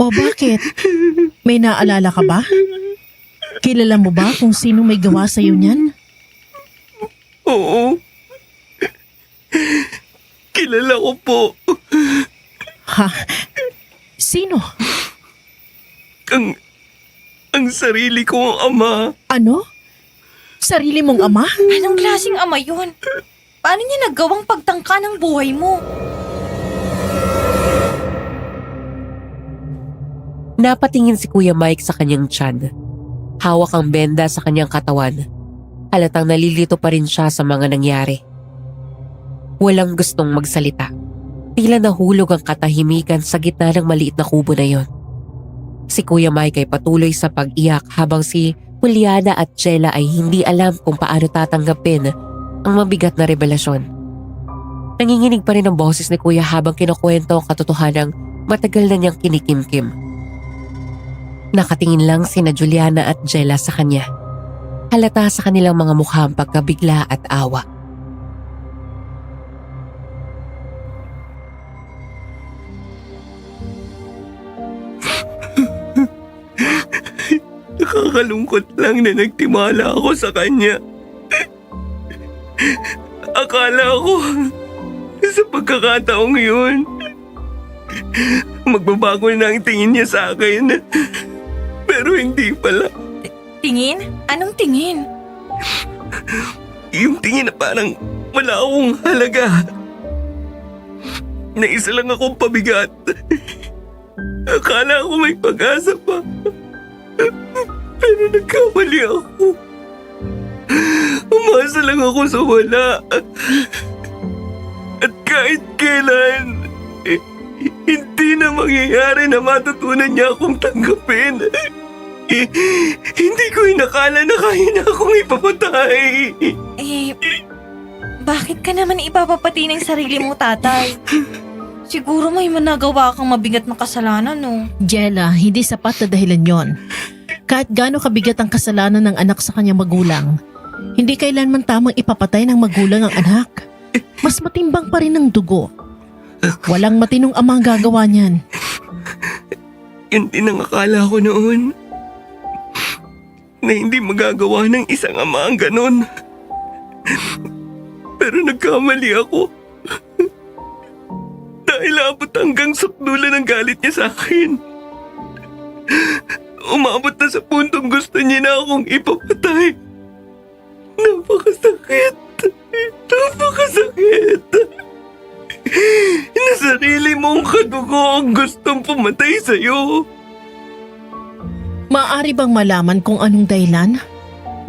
O bakit? May naalala ka ba? Kilala mo ba kung sino may gawa sa'yo niyan? Oo. Kilala ko po. Ha? Sino? Ang sarili kong ama. Ano? Sarili mong ama? Anong klaseng ama yun? Paano niya nagawang pagtangka ng buhay mo? Napatingin si Kuya Mike sa kanyang tiyan. Hawak ang benda sa kanyang katawan. Halatang nalilito pa rin siya sa mga nangyari. Walang gustong magsalita. Tila nahulog ang katahimikan sa gitna ng maliit na kubo na yon. Si Kuya Mike ay patuloy sa pag-iyak habang si Juliana at Jella ay hindi alam kung paano tatanggapin ang mabigat na revelasyon. Nanginginig pa rin ang boses ni Kuya habang kinukwento ang katotohanang matagal na niyang kinikimkim. Nakatingin lang sina Juliana at Jella sa kanya. Halata sa kanilang mga mukha ang pagkabigla at awa. Nakakalungkot lang na nagtimala ako sa kanya. Akala ko sa pagkakataong yun, magbabago na ang tingin niya sa akin. Pero hindi pala. Tingin? Anong tingin? Yung tingin na parang wala akong halaga. Na isa lang akong pabigat. Akala ko may pag-asa pa. Pero nagkamali ako. Umasa lang ako sa wala. At kahit kailan, hindi na mangyayari na matutunan niya akong tanggapin. Hindi ko inakala na kaya na akong ipapatay. Bakit ka naman ipapapati ng sarili mo, tatay? Siguro may managawa kang mabigat na kasalanan, no? Jella, hindi sapat na dahilan yon. Kahit gaano kabigat ang kasalanan ng anak sa kanyang magulang, hindi kailanman tamang ipapatay ng magulang ang anak. Mas matimbang pa rin ang dugo. Walang matinong ama ang gagawa niyan. Yun din ang akala ko noon. Na hindi magagawa ng isang ama ang ganon. Pero nagkamali ako. Dahil abot hanggang sukdulan ang galit niya sa akin. Umabot na sa puntong gusto niya na akong ipapatay. Napakasakit. Napakasakit. Na sarili mong kadugo ang gustong pumatay sa'yo. Maaari bang malaman kung anong dahilan?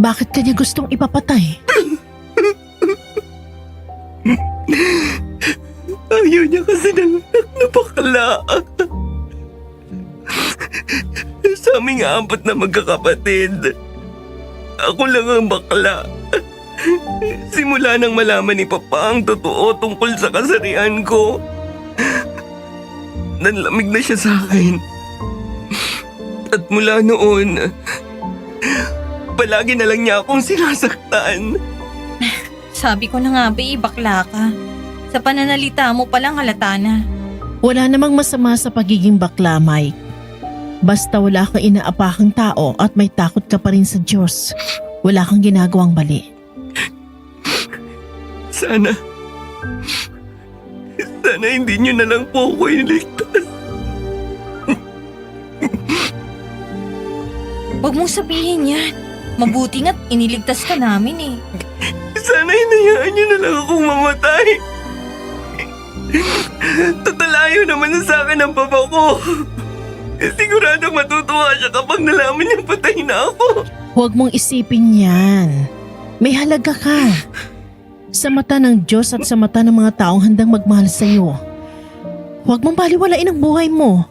Bakit kanya gustong ipapatay? Ayaw niya kasi ng anak na bakla. Sa aming apat na magkakapatid, ako lang ang bakla. Simula nang malaman ni Papa ang totoo tungkol sa kasarian ko, nanlamig na siya sa akin. At mula noon, palagi na lang niya akong sinasaktan. Sabi ko na nga, bakla ka. Sa pananalita mo palang halata na. Wala namang masama sa pagiging bakla, Mike. Basta wala kang inaapakang tao at may takot ka pa rin sa Diyos, wala kang ginagawang mali. Sana hindi niyo na lang po ako iniligtas. Huwag mong sabihin yan. Mabuti nga't iniligtas ka namin eh. Sana hinayaan niyo na lang akong mamatay. Tatalayo naman na sa akin ang papa ko. Siguradong matutuwa siya kapag nalaman niyang patay na ako. Huwag mong isipin yan. May halaga ka. Sa mata ng Diyos at sa mata ng mga taong handang magmahal sa iyo. Huwag mong baliwalain ang buhay mo.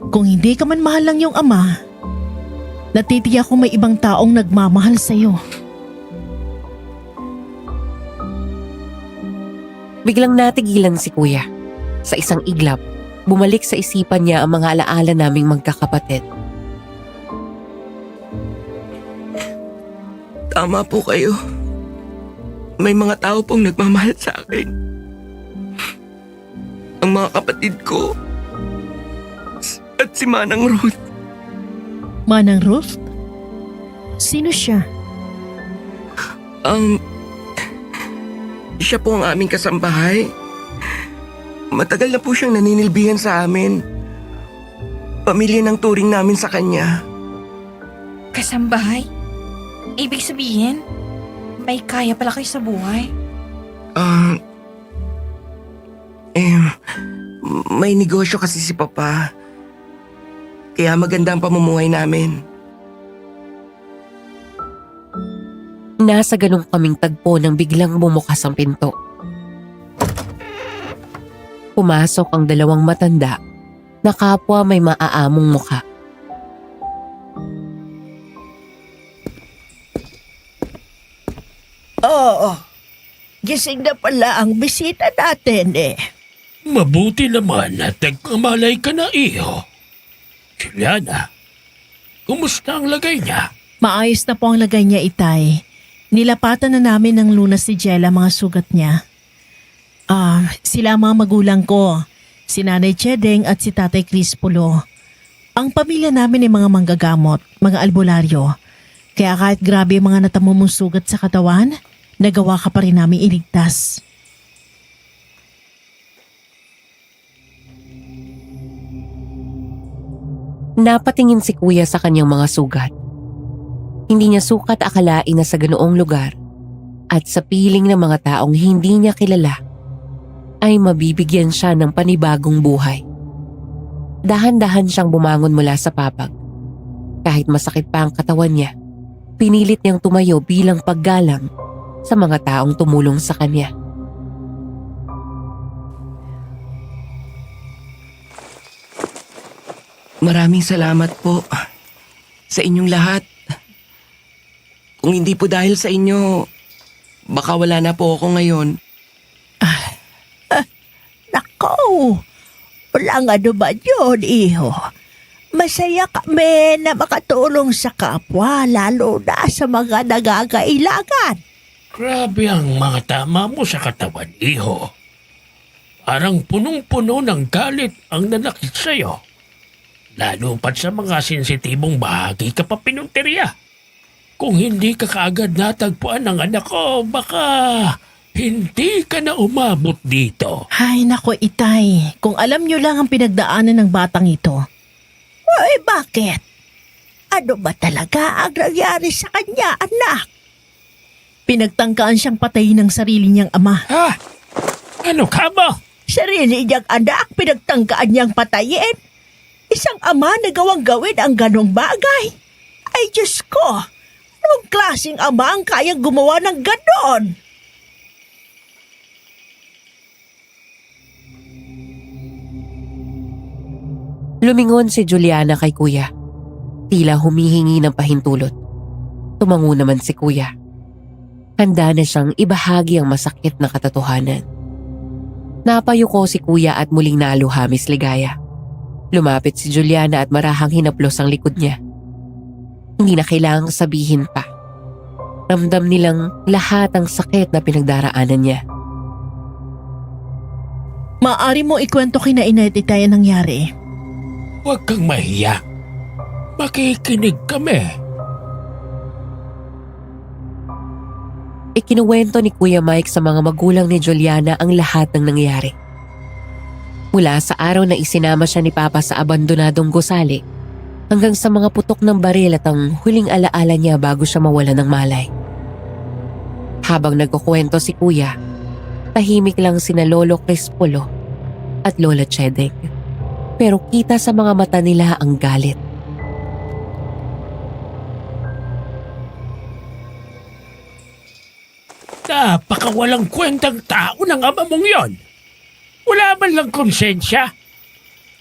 Kung hindi ka man mahal lang yung ama, natitiyak ko may ibang taong nagmamahal sa iyo. Biglang natigilan si Kuya. Sa isang iglap, bumalik sa isipan niya ang mga alaala naming magkakapatid. Tama po kayo. May mga tao pong nagmamahal sa akin. Ang mga kapatid ko at si Manang Ruth. Manang Ruth? Sino siya? Siya po ang aming kasambahay. Matagal na po siyang naninilbihan sa amin. Pamilya ng turing namin sa kanya. Kasambahay? Ibig sabihin, may kaya pala kayo sa buhay. May negosyo kasi si Papa. Kaya maganda ang pamumuhay namin. Nasa ganong kaming tagpo nang biglang bumukas ang pinto. Pumasok ang dalawang matanda na kapwa may maaamong mukha. Oo. Gising na pala ang bisita natin eh. Mabuti naman at nagkamalay ka na, iho. Juliana, kumusta ang lagay niya? Maayos na po ang lagay niya, Itay. Nilapatan na namin ng Lunas si Jella mga sugat niya. Sila ang mga magulang ko. Si Nanay Chedeng at si Tatay Crispulo. Ang pamilya namin ay mga manggagamot, mga albularyo. Kaya kahit grabe ang mga natamo mong sugat sa katawan, nagawa ka pa rin namin iligtas. Napatingin si Kuya sa kanyang mga sugat. Hindi niya sukat akalain na sa ganoong lugar at sa piling ng mga taong hindi niya kilala ay mabibigyan siya ng panibagong buhay. Dahan-dahan siyang bumangon mula sa papag. Kahit masakit pa ang katawan niya, pinilit niyang tumayo bilang paggalang sa mga taong tumulong sa kanya. Maraming salamat po sa inyong lahat. Kung hindi po dahil sa inyo, baka wala na po ako ngayon. Nako, walang ano ba yun, iho? Masaya kami na makatulong sa kapwa, lalo na sa mga nagagailangan. Grabe ang mga tama mo sa katawan, iho. Parang punong-puno ng galit ang nanakit sa'yo. Lalo pat sa mga sensitibong bahagi ka pa pinunteriya. Kung hindi ka kaagad natagpuan ng anak ko, baka hindi ka na umabot dito. Ay nako, Itay, kung alam niyo lang ang pinagdaanan ng batang ito. Ay, bakit? Ano ba talaga ang nangyari sa kanya, anak? Pinagtangkaan siyang patayin ng sarili niyang ama. Ha? Ano ka mo? Sarili niyang anak, pinagtangkaan niyang patayin? Isang ama na gawang gawin ang ganong bagay? Ay, Diyos ko! Anong klaseng ama ang kayang gumawa ng ganon? Lumingon si Juliana kay Kuya. Tila humihingi ng pahintulot. Tumango naman si Kuya. Handa na siyang ibahagi ang masakit na katotohanan. Napayuko si Kuya at muling naluhamis ligaya. Lumapit si Juliana at marahang hinaplos ang likod niya. Hindi na kailangang sabihin pa. Ramdam nilang lahat ang sakit na pinagdaraanan niya. Maaari mo ikwento kina Inay at Itay ang nangyari. Huwag kang mahiya. Makikinig kami. Ikinuwento ni Kuya Mike sa mga magulang ni Juliana ang lahat ng nangyari. Mula sa araw na isinama siya ni Papa sa abandonadong gusali hanggang sa mga putok ng baril at ang huling alaala niya bago siya mawala ng malay. Habang nagkukwento si Kuya, tahimik lang sina Lolo Crispulo at Lola Chedeng. Pero kita sa mga mata nila ang galit. Napakawalang kwentang tao ng ama mong yon. Wala man lang konsensya.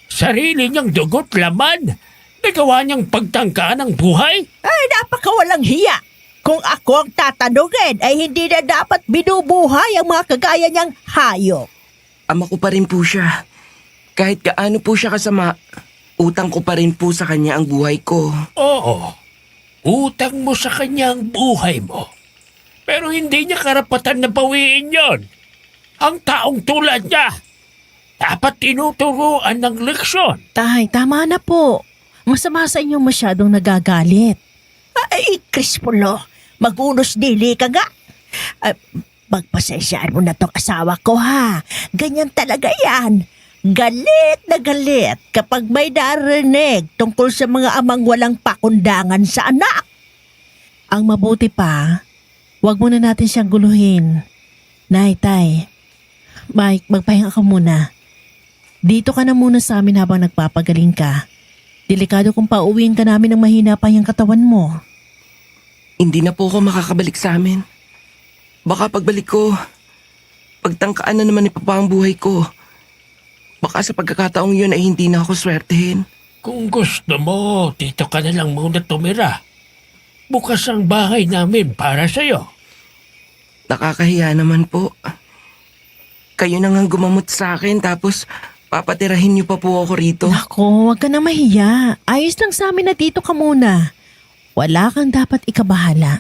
Sarili niyang dugot laman. Nagawa niyang pagtangkaan ng buhay. Ay, napakawalang hiya! Kung ako ang tatanungin, ay hindi na dapat binubuhay ang mga kagaya niyang hayop. Ama ko pa rin po siya. Kahit gaano po siya kasama, utang ko pa rin po sa kanya ang buhay ko. Oo. Utang mo sa kanya ang buhay mo. Pero hindi niya karapatan na bawiin yon. Ang taong tulad niya, dapat tinuturuan ng leksyon. Tay, tama na po. Masama sa inyo masyadong nagagalit. Ay, Krispolo, magunos dili ka nga. Magpasensyaan mo na tong asawa ko ha. Ganyan talaga yan. Galit na galit kapag may narinig tungkol sa mga amang walang pakundangan sa anak. Ang mabuti pa, wag muna natin siyang guluhin. Nay, tay. Mike, magpahinga ka muna. Dito ka na muna sa amin habang nagpapagaling ka. Delikado kung pauwiin ka namin ng mahina pa yung katawan mo. Hindi na po ako makakabalik sa amin. Baka pagbalik ko, pagtangkaan na naman ni Papa ang buhay ko. Baka sa pagkakataong yun ay hindi na ako swertehin. Kung gusto mo, dito ka na lang muna tumira. Bukas ang bahay namin para sa'yo. Nakakahiya naman po. Kayo na nga gumamot sa akin tapos papatirahin niyo pa po ako rito. Nako, wag ka na mahiya. Ayos lang sa amin na dito ka muna. Wala kang dapat ikabahala.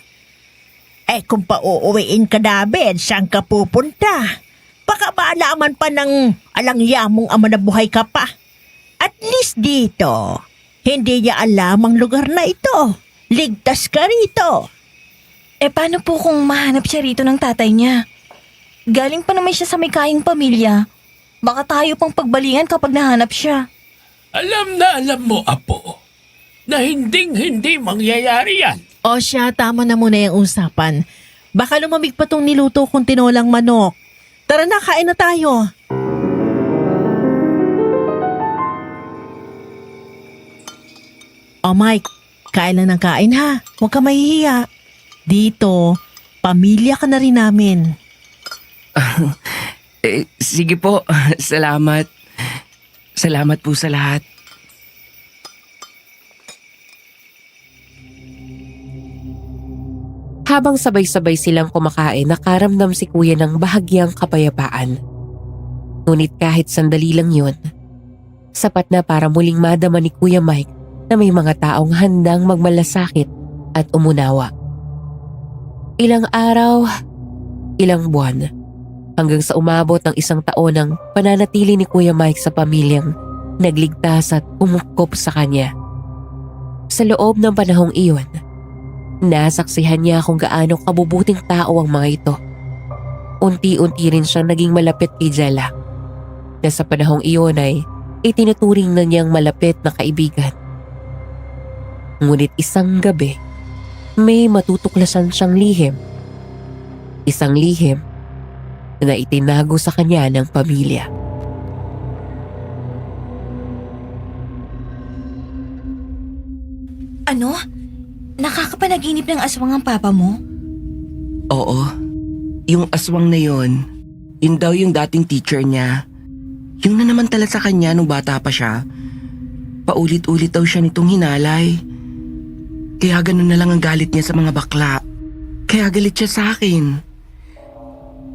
Kung pauuwiin ka namin, saan ka pupunta? Baka maalaman pa ng alangyamong ama na buhay ka pa. At least dito, hindi niya alam ang lugar na ito. Ligtas ka rito. Paano po kung mahanap siya rito ng tatay niya? Galing pa naman siya sa may kaing pamilya. Baka tayo pang pagbalingan kapag nahanap siya. Alam na alam mo, Apo, na hinding-hindi mangyayari yan. O siya, tama na muna yung usapan. Baka lumamig pa tong niluto kong tinolang manok. Tara na, kain na tayo. O Mike, kain lang ng kain ha. Huwag ka mahihiya. Dito, pamilya ka na rin namin. Sige po, salamat. Salamat po sa lahat. Habang sabay-sabay silang kumakain, nakaramdam si Kuya ng bahagyang kapayapaan. Ngunit kahit sandali lang yun, sapat na para muling madama ni Kuya Mike na may mga taong handang magmalasakit at umunawa. Ilang araw, ilang buwan, hanggang sa umabot ng 1 taon ng pananatili ni Kuya Mike sa pamilyang nagligtas at umukop sa kanya. Sa loob ng panahong iyon, nasaksihan niya kung gaano kabubuting tao ang mga ito. Unti-unti rin siyang naging malapit kay Jella, na sa panahong iyon ay itinuturing na niyang malapit na kaibigan. Ngunit isang gabi, may matutuklasan siyang lihim. Isang lihim na itinago sa kanya ng pamilya. Ano? Nakakapanaginip ng aswang ang papa mo? Oo, yung aswang na yun daw yung dating teacher niya. Yung nanamantala sa kanya nung bata pa siya. Paulit-ulit daw siya nitong hinalay. Kaya ganun na lang ang galit niya sa mga bakla. Kaya galit siya sa akin.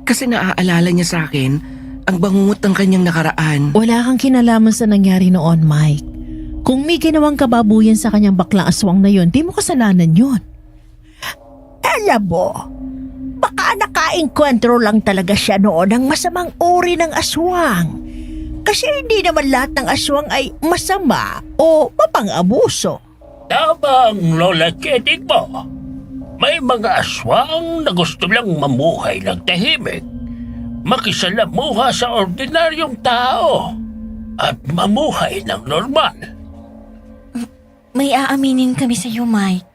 Kasi naaalala niya sa akin ang bangungot ng kanyang nakaraan. Wala kang kinalaman sa nangyari noon, Mike. Kung may ginawang kababuyan sa kanyang baklang aswang na yun, di mo kasalanan yun. Alam mo, baka nakaengkwentro lang talaga siya noon ng masamang uri ng aswang. Kasi hindi naman lahat ng aswang ay masama o mapang-abuso. Tama ang lola kinig mo. May mga aswang na gusto lang mamuhay ng tahimik, makisalamuha sa ordinaryong tao, at mamuhay ng normal. May aaminin kami sa iyo, Mike.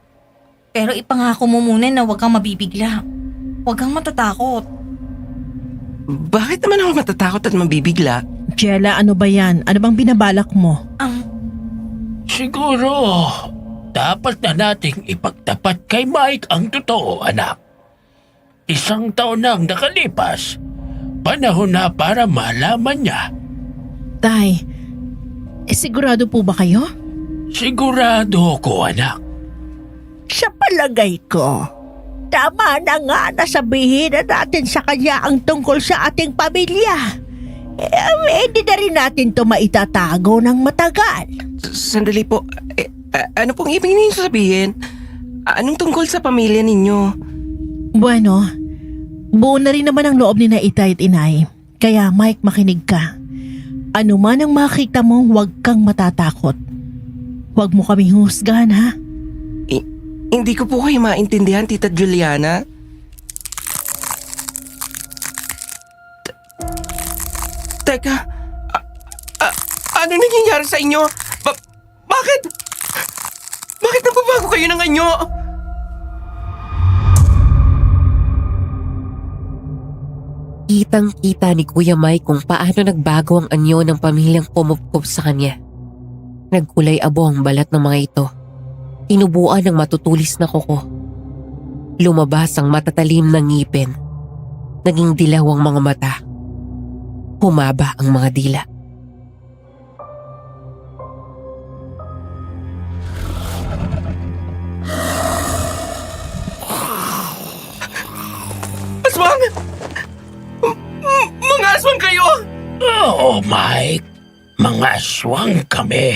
Pero ipangako mo muna na huwag kang mabibigla. Huwag kang matatakot. Bakit naman ako matatakot at mabibigla? Jella, ano ba yan? Ano bang binabalak mo? Siguro, dapat na nating ipagtapat kay Mike ang totoo, anak. 1 taon nang nakalipas, panahon na para malaman niya. Tay, sigurado po ba kayo? Sigurado ko, anak. Sa palagay ko, tama na nga na sabihin na natin sa kanya ang tungkol sa ating pamilya. Hindi na rin natin ito maitatago ng matagal. Sandali po. Ano pong ibig niyo sabihin? Anong tungkol sa pamilya ninyo? Bueno, buo na rin naman ang loob ni na itay at inay. Kaya Mike, makinig ka. Ano man ang makita mo, huwag kang matatakot. Huwag mo kaming husgahan, ha? Hindi ko po kayo maintindihan, Tita Juliana. Teka, ano nangyayari sa inyo? Bakit? Bakit nagbabago kayo ng anyo? Kitang-kita ni Kuya Mike kung paano nagbago ang anyo ng pamilyang pumupkup sa kanya. Nagkulay abo ang balat ng mga ito. Tinubuan ng matutulis na kuko. Lumabas ang matatalim na ngipin. Naging dilaw ang mga mata. Humaba ang mga dila. Aswang! Mga aswang kayo! Oo, Mike. Mga aswang kami.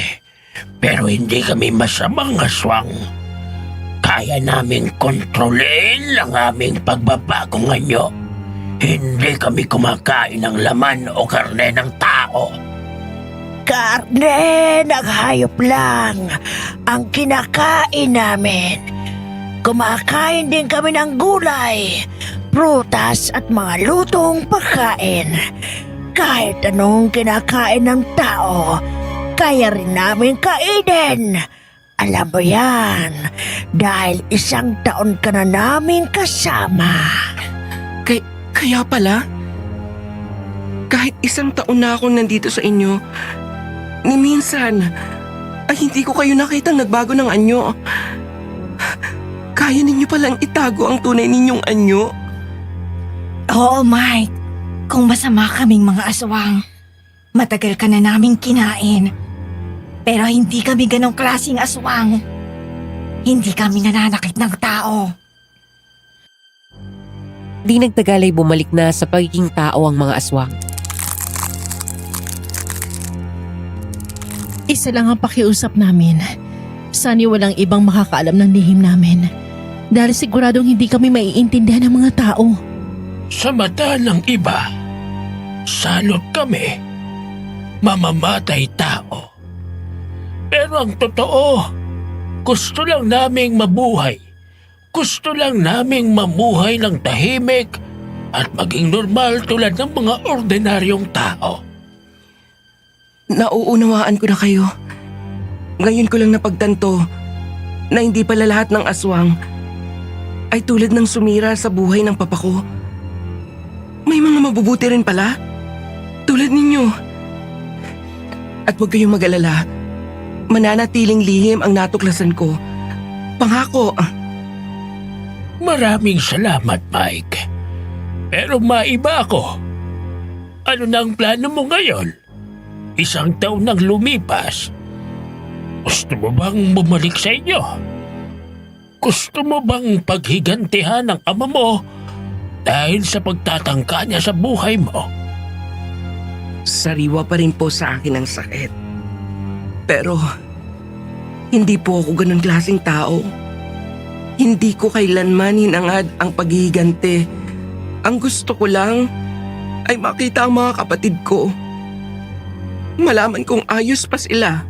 Pero hindi kami masamang aswang. Kaya naming kontrolin ang aming pagbabagong anyo. Hindi kami kumakain ng laman o karne ng tao. Karne ng hayop lang ang kinakain namin. Kumakain din kami ng gulay, prutas at mga lutong pagkain. Kahit anong kinakain ng tao, kaya rin namin kainin. Alam mo yan, dahil 1 taon ka na namin kasama. Kaya pala, kahit 1 taon na akong nandito sa inyo, ni minsan, ay hindi ko kayo nakitang nagbago ng anyo. Kaya ninyo palang itago ang tunay ninyong anyo. Oo, Mike. Kung masama kaming mga aswang, matagal ka na naming kinain. Pero hindi kami ganong klaseng aswang. Hindi kami nananakit ng tao. Di nagtagal ay bumalik na sa pagiging tao ang mga aswang. Isa lang ang pakiusap namin. Sana walang ibang makakaalam ng lihim namin. Dahil siguradong hindi kami maiintindihan ng mga tao. Sa mata ng iba, salot kami. Mamamatay tao. Pero ang totoo, gusto lang naming mabuhay. Gusto lang naming mamuhay ng tahimik at maging normal tulad ng mga ordinaryong tao. Nauunawaan ko na kayo. Ngayon ko lang napagtanto na hindi pala lahat ng aswang ay tulad ng sumira sa buhay ng papa ko. May mga mabubuti rin pala. Tulad ninyo. At huwag kayong mag-alala. Mananatiling lihim ang natuklasan ko. Pangako. Maraming salamat, Mike. Pero maiba ako. Ano na ang plano mo ngayon? 1 taon nang lumipas. Gusto mo bang bumalik sa inyo? Gusto mo bang paghigantihan ng ama mo dahil sa pagtatangka niya sa buhay mo? Sariwa pa rin po sa akin ang sakit. Pero, hindi po ako ganun klaseng tao. Hindi ko kailanman hinangad ang paghihiganti. Ang gusto ko lang ay makita ang mga kapatid ko. Malaman kong ayos pa sila.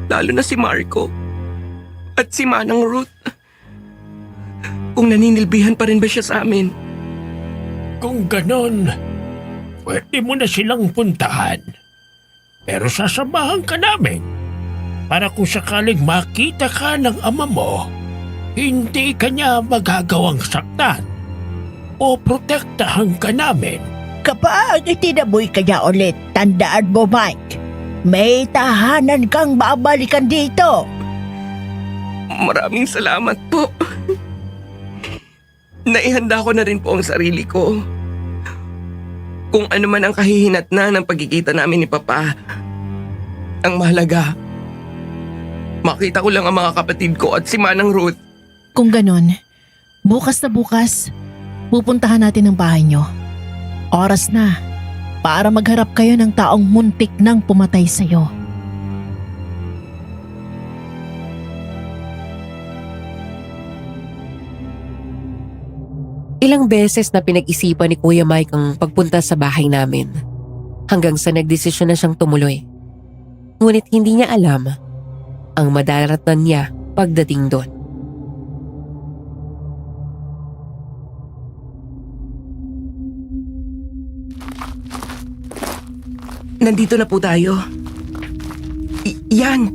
Lalo na si Marco at si Manang Ruth. Kung naninilbihan pa rin ba siya sa amin? Kung ganon, pwede mo na silang puntahan. Pero sasamahan ka namin para kung sakaling makita ka ng ama mo, hindi ka niya magagawang saktan o protektahan ka namin. Kapag itinaboy ka niya ulit, tandaan mo, Mike, may tahanan kang babalikan dito. Maraming salamat po. Naihanda ko na rin po ang sarili ko. Kung ano man ang kahihinatnan ng pagkikita namin ni Papa. Ang mahalaga, makita ko lang ang mga kapatid ko at si Manang Ruth. Kung ganon, bukas na bukas, pupuntahan natin ang bahay nyo. Oras na para magharap kayo ng taong muntik nang pumatay sa'yo. Ilang beses na pinag-isipan ni Kuya Mike ang pagpunta sa bahay namin. Hanggang sa nagdesisyon na siyang tumuloy. Ngunit hindi niya alam ang madaratnan niya pagdating doon. Nandito na po tayo. Yan.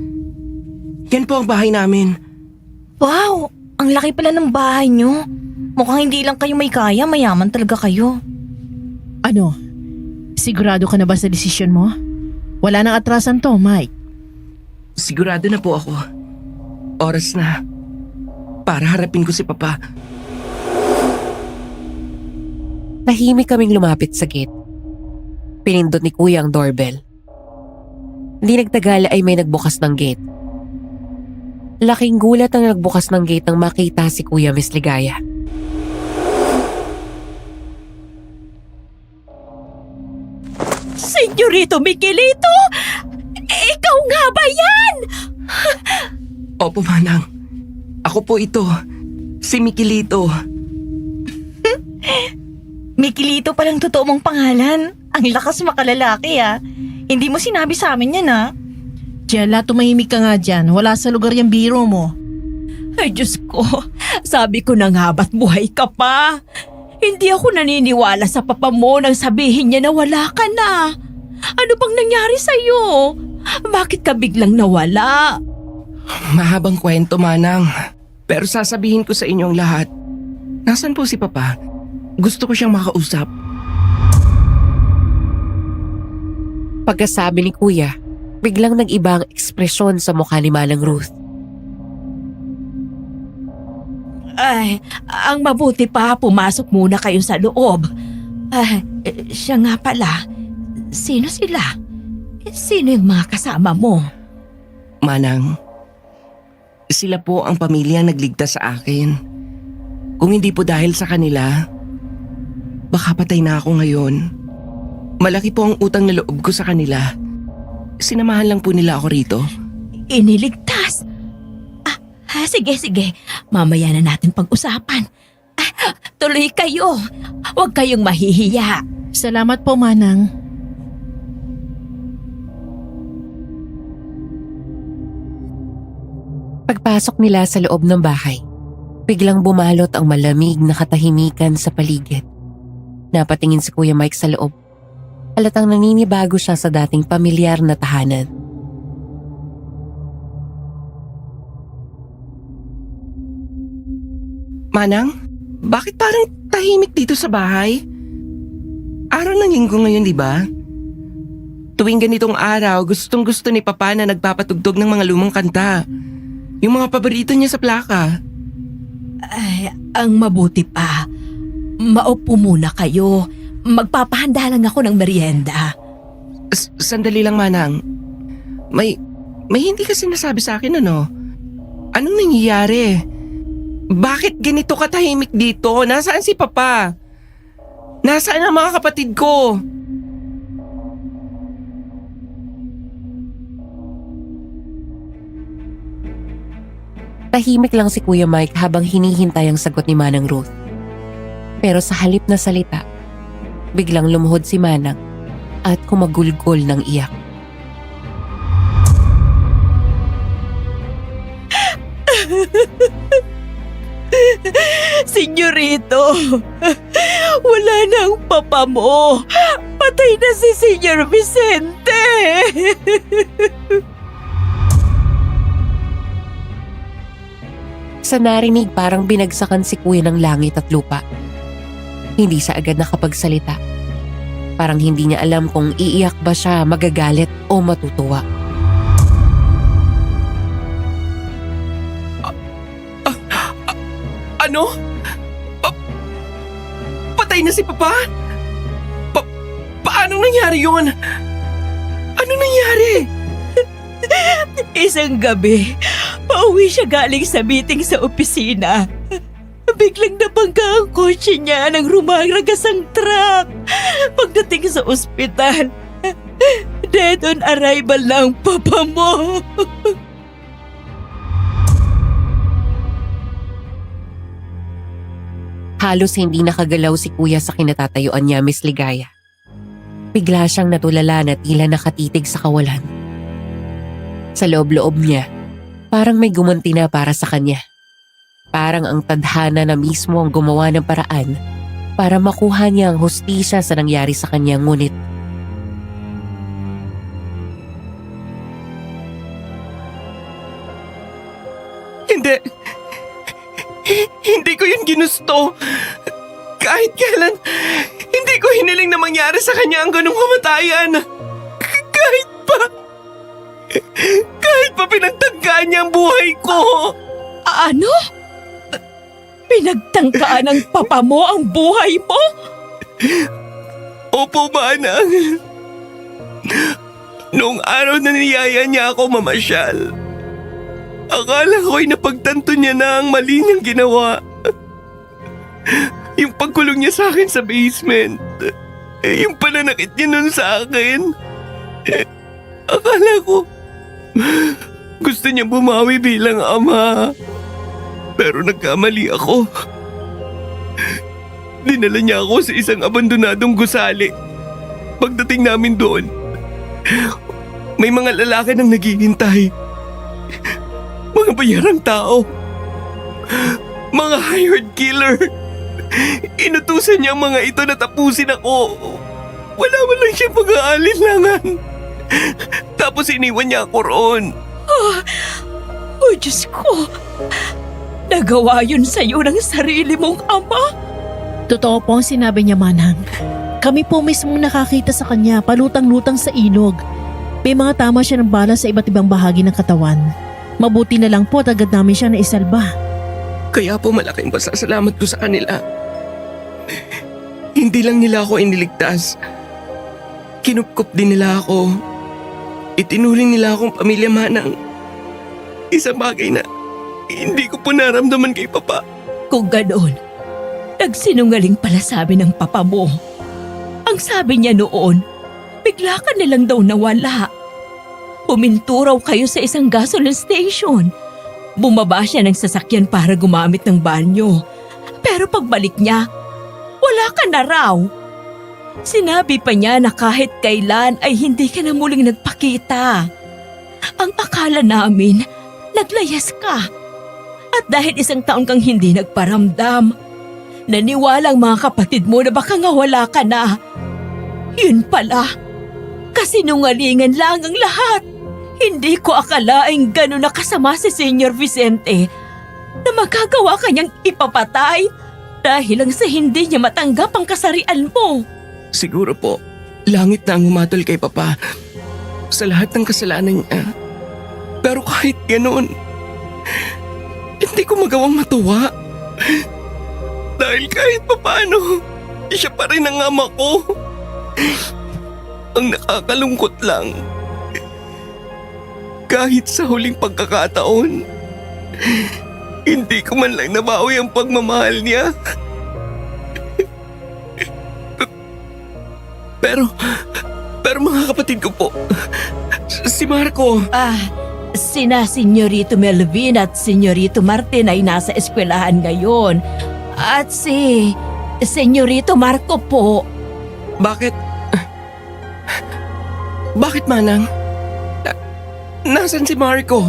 Yan po ang bahay namin. Wow! Ang laki pala ng bahay nyo. Mukhang hindi lang kayo may kaya, mayaman talaga kayo. Ano? Sigurado ka na ba sa desisyon mo? Wala nang atrasan to, Mike. Sigurado na po ako. Oras na. Para harapin ko si Papa. Tahimik kaming lumapit sa gate. Pinindot ni Kuya ang doorbell. Di nagtagal ay may nagbukas ng gate. Laking gulat ang nagbukas ng gate nang makita si Kuya Miss Ligaya. Senyorito Miguelito! Ikaw nga ba yan? Opo, Manang. Ako po ito. Si Mikilito. Mikilito palang totoo mong pangalan. Ang lakas makalalaki Hindi mo sinabi sa amin yan Jella, tumahimik ka nga dyan. Wala sa lugar yung biro mo. Ay, Diyos ko. Sabi ko na nga ba't buhay ka pa? Hindi ako naniniwala sa papa mo nang sabihin niya na wala ka na. Ano bang nangyari sa'yo? Bakit ka biglang nawala? Mahabang kwento, Manang. Pero sasabihin ko sa inyong lahat. Nasaan po si Papa? Gusto ko siyang makausap. Pagkasabi ni Kuya, biglang nag-iba ang ekspresyon sa mukha ni Manang Ruth. Ay, ang mabuti pa, pumasok muna kayo sa loob. Ay, siya nga pala. Sino sila? Sino yung mga kasama mo? Manang, sila po ang pamilyang nagligtas sa akin. Kung hindi po dahil sa kanila, baka patay na ako ngayon. Malaki po ang utang na loob ko sa kanila. Sinamahan lang po nila ako rito. Iniligtas? Sige. Mamaya na natin pag-usapan. Tuloy kayo. Huwag kayong mahihiya. Salamat po, Manang. Pagpasok nila sa loob ng bahay, biglang bumalot ang malamig na katahimikan sa paligid. Napatingin si Kuya Mike sa loob. Halatang naninibago siya sa dating pamilyar na tahanan. Manang, bakit parang tahimik dito sa bahay? Araw ng linggo ngayon, di ba? Tuwing ganitong araw, gustong-gusto ni Papa na nagpapatugtog ng mga lumang kanta. Yung mga paborito niya sa plaka. Ay, ang mabuti pa. Maupo muna kayo. Magpapahanda lang ako ng merienda. Sandali lang, Manang. May hindi kasi nasabi sa akin, ano? Anong nangyayari? Bakit ganito katahimik dito? Nasaan si Papa? Nasaan ang mga kapatid ko? Tahimik lang si Kuya Mike habang hinihintay ang sagot ni Manang Ruth. Pero sa halip na salita, biglang lumuhod si Manang at kumagulgol ng iyak. Senyorito, wala na ang papa mo. Patay na si Senyor Vicente. Sa narinig parang binagsakan si Kuya ng langit at lupa. Hindi siya agad nakapagsalita. Parang hindi niya alam kung iiyak ba siya, magagalit o matutuwa. Ano? Patay na si Papa? Paano nangyari yun? Ano nangyari? Isang gabi, pauwi siya galing sa meeting sa opisina. Biglang nabangga ang kotse niya ng rumaragasang truck. Pagdating sa ospital, dead on arrival na ang papa mo. Halos hindi nakagalaw si kuya sa kinatatayuan niya, Miss Ligaya. Bigla siyang natulala na tila nakatitig sa kawalan. Sa loob-loob niya, parang may gumanti na para sa kanya. Parang ang tadhana na mismo ang gumawa ng paraan para makuha niya ang hustisya sa nangyari sa kanya, ngunit Hindi ko yun ginusto. Kahit kailan, hindi ko hiniling na mangyari sa kanya ang ganung kamatayan. Kahit pa pinagtanggaan niya ang buhay ko. Ano? Pinagtangkaan ng papa mo ang buhay mo? Opo, Manang. Noong araw na niyaya niya ako mamasyal, akala ko'y napagtanto niya na ang mali niyang ginawa. Yung pagkulong niya sa akin sa basement. Yung pananakit niya nun sa akin. Akala ko, gusto niya bumawi bilang ama. Pero nagkamali ako. Dinala niya ako sa isang abandonadong gusali. Pagdating namin doon, may mga lalaki nang naghihintay. Mga bayarang tao. Mga hired killer. Inutusan niya ang mga ito na tapusin ako. Wala man lang siya pag-aalinlangan. Tapos iniwan niya ako roon. Oh, Diyos ko. Nagawa yun sa'yo ng sarili mong ama? Totoo po ang sinabi niya, Manang. Kami po mismo nakakita sa kanya palutang-lutang sa ilog. May mga tama siya ng bala sa iba't ibang bahagi ng katawan. Mabuti na lang po at agad namin siya naisalba. Kaya po malaking pasasalamat ko sa kanila. Hindi lang nila ako iniligtas. Kinupkup din nila ako. Itinuring nila akong pamilya, Manang. Isang bagay na hindi ko po naramdaman kay Papa. Kung ganoon, nagsinungaling pala sabi ng papa mo. Ang sabi niya noon, bigla ka nilang daw nawala. Puminto raw kayo sa isang gasoline station. Bumaba siya ng sasakyan para gumamit ng banyo. Pero pagbalik niya, wala ka na raw. Sinabi pa niya na kahit kailan ay hindi ka na muling nagpakita. Ang akala namin, naglayas ka. At dahil isang taon kang hindi nagparamdam, naniwala ang mga kapatid mo na baka nga wala ka na. Yun pala, kasinungalingan lang ang lahat. Hindi ko akalaing gano'n na kasama si Senyor Vicente na magagawa kanyang ipapatay dahil lang sa hindi niya matanggap ang kasarian mo. Siguro po, langit na ang umatol kay Papa sa lahat ng kasalanan niya. Pero kahit ganoon, hindi ko magawang matuwa. Dahil kahit papaano, siya pa rin ang ama ko. Ang nakakalungkot lang, kahit sa huling pagkakataon, hindi ko man lang nabawi ang pagmamahal niya. Pero mga kapatid ko po, si Marco. Sina Senyorito Melvin at Senyorito Martin ay nasa eskwelahan ngayon. At si Senyorito Marco po. Bakit? Bakit, Manang? Nasaan si Marco?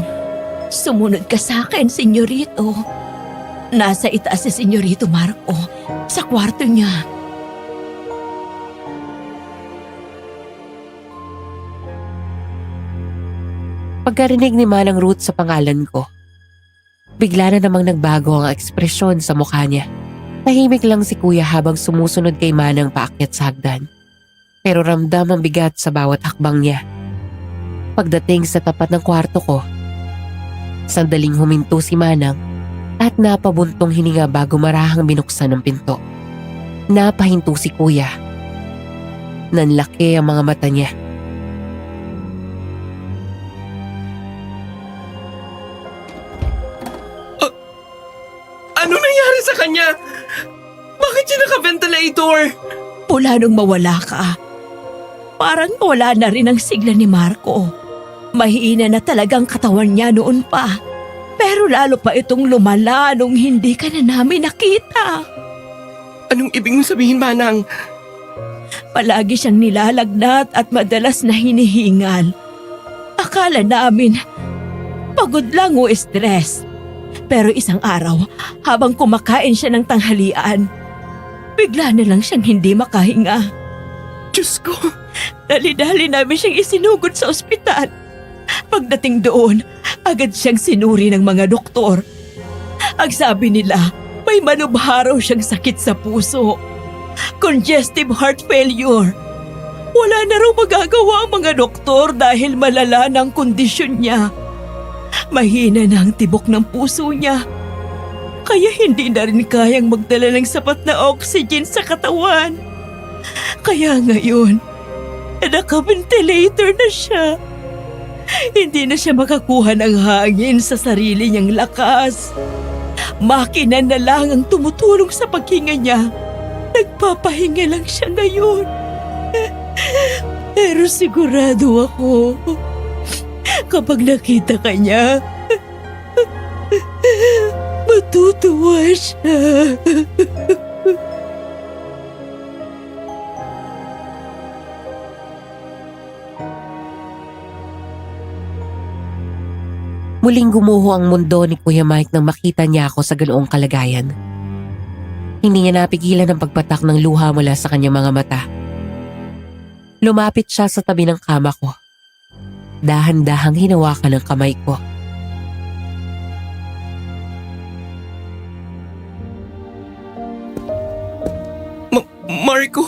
Sumunod ka sa akin, Senyorito. Nasa itaas si Senyorito Marco sa kwarto niya. pagkarinig ni Manang Ruth sa pangalan ko, bigla na namang nagbago ang ekspresyon sa mukha niya. Tahimik lang si Kuya habang sumusunod kay Manang paakyat sa hagdan. Pero ramdam ang bigat sa bawat hakbang niya. Pagdating sa tapat ng kwarto ko, sandaling huminto si Manang at napabuntong hininga bago marahang binuksan ang pinto. Napahinto si Kuya. Nanlaki ang mga mata niya. Ano nangyari sa kanya? Bakit siya naka-ventilator? Mula nung mawala ka, parang wala na rin ang sigla ni Marco. Mahina na talagang katawan niya noon pa. Pero lalo pa itong lumala nung hindi ka na namin nakita. Anong ibig mong sabihin, Manang? Palagi siyang nilalagnat at madalas na hinihingal. Akala namin, pagod lang o stress. Pero isang araw, habang kumakain siya ng tanghalian, bigla na lang siyang hindi makahinga. Diyos ko. Dali-dali namin siyang isinugod sa ospital. Pagdating doon, agad siyang sinuri ng mga doktor. Ang sabi nila, may malubha raw siyang sakit sa puso. Congestive heart failure. Wala na raw magagawa ang mga doktor dahil malala ng kondisyon niya. Mahina na ang tibok ng puso niya. Kaya hindi na rin kayang magdala ng sapat na oxygen sa katawan. Kaya ngayon, naka-ventilator na siya. Hindi na siya makakuha ng hangin sa sarili niyang lakas. Makina na lang ang tumutulong sa paghinga niya. Nagpapahinga lang siya ngayon. Pero sigurado ako, kapag nakita ka niya, matutuwa siya. Muling gumuho ang mundo ni Kuya Mike nang makita niya ako sa ganoong kalagayan. Hindi niya napigilan ang pagpatak ng luha mula sa kanyang mga mata. Lumapit siya sa tabi ng kama ko. Dahan-dahang hinawakan ng kamay ko. Marco?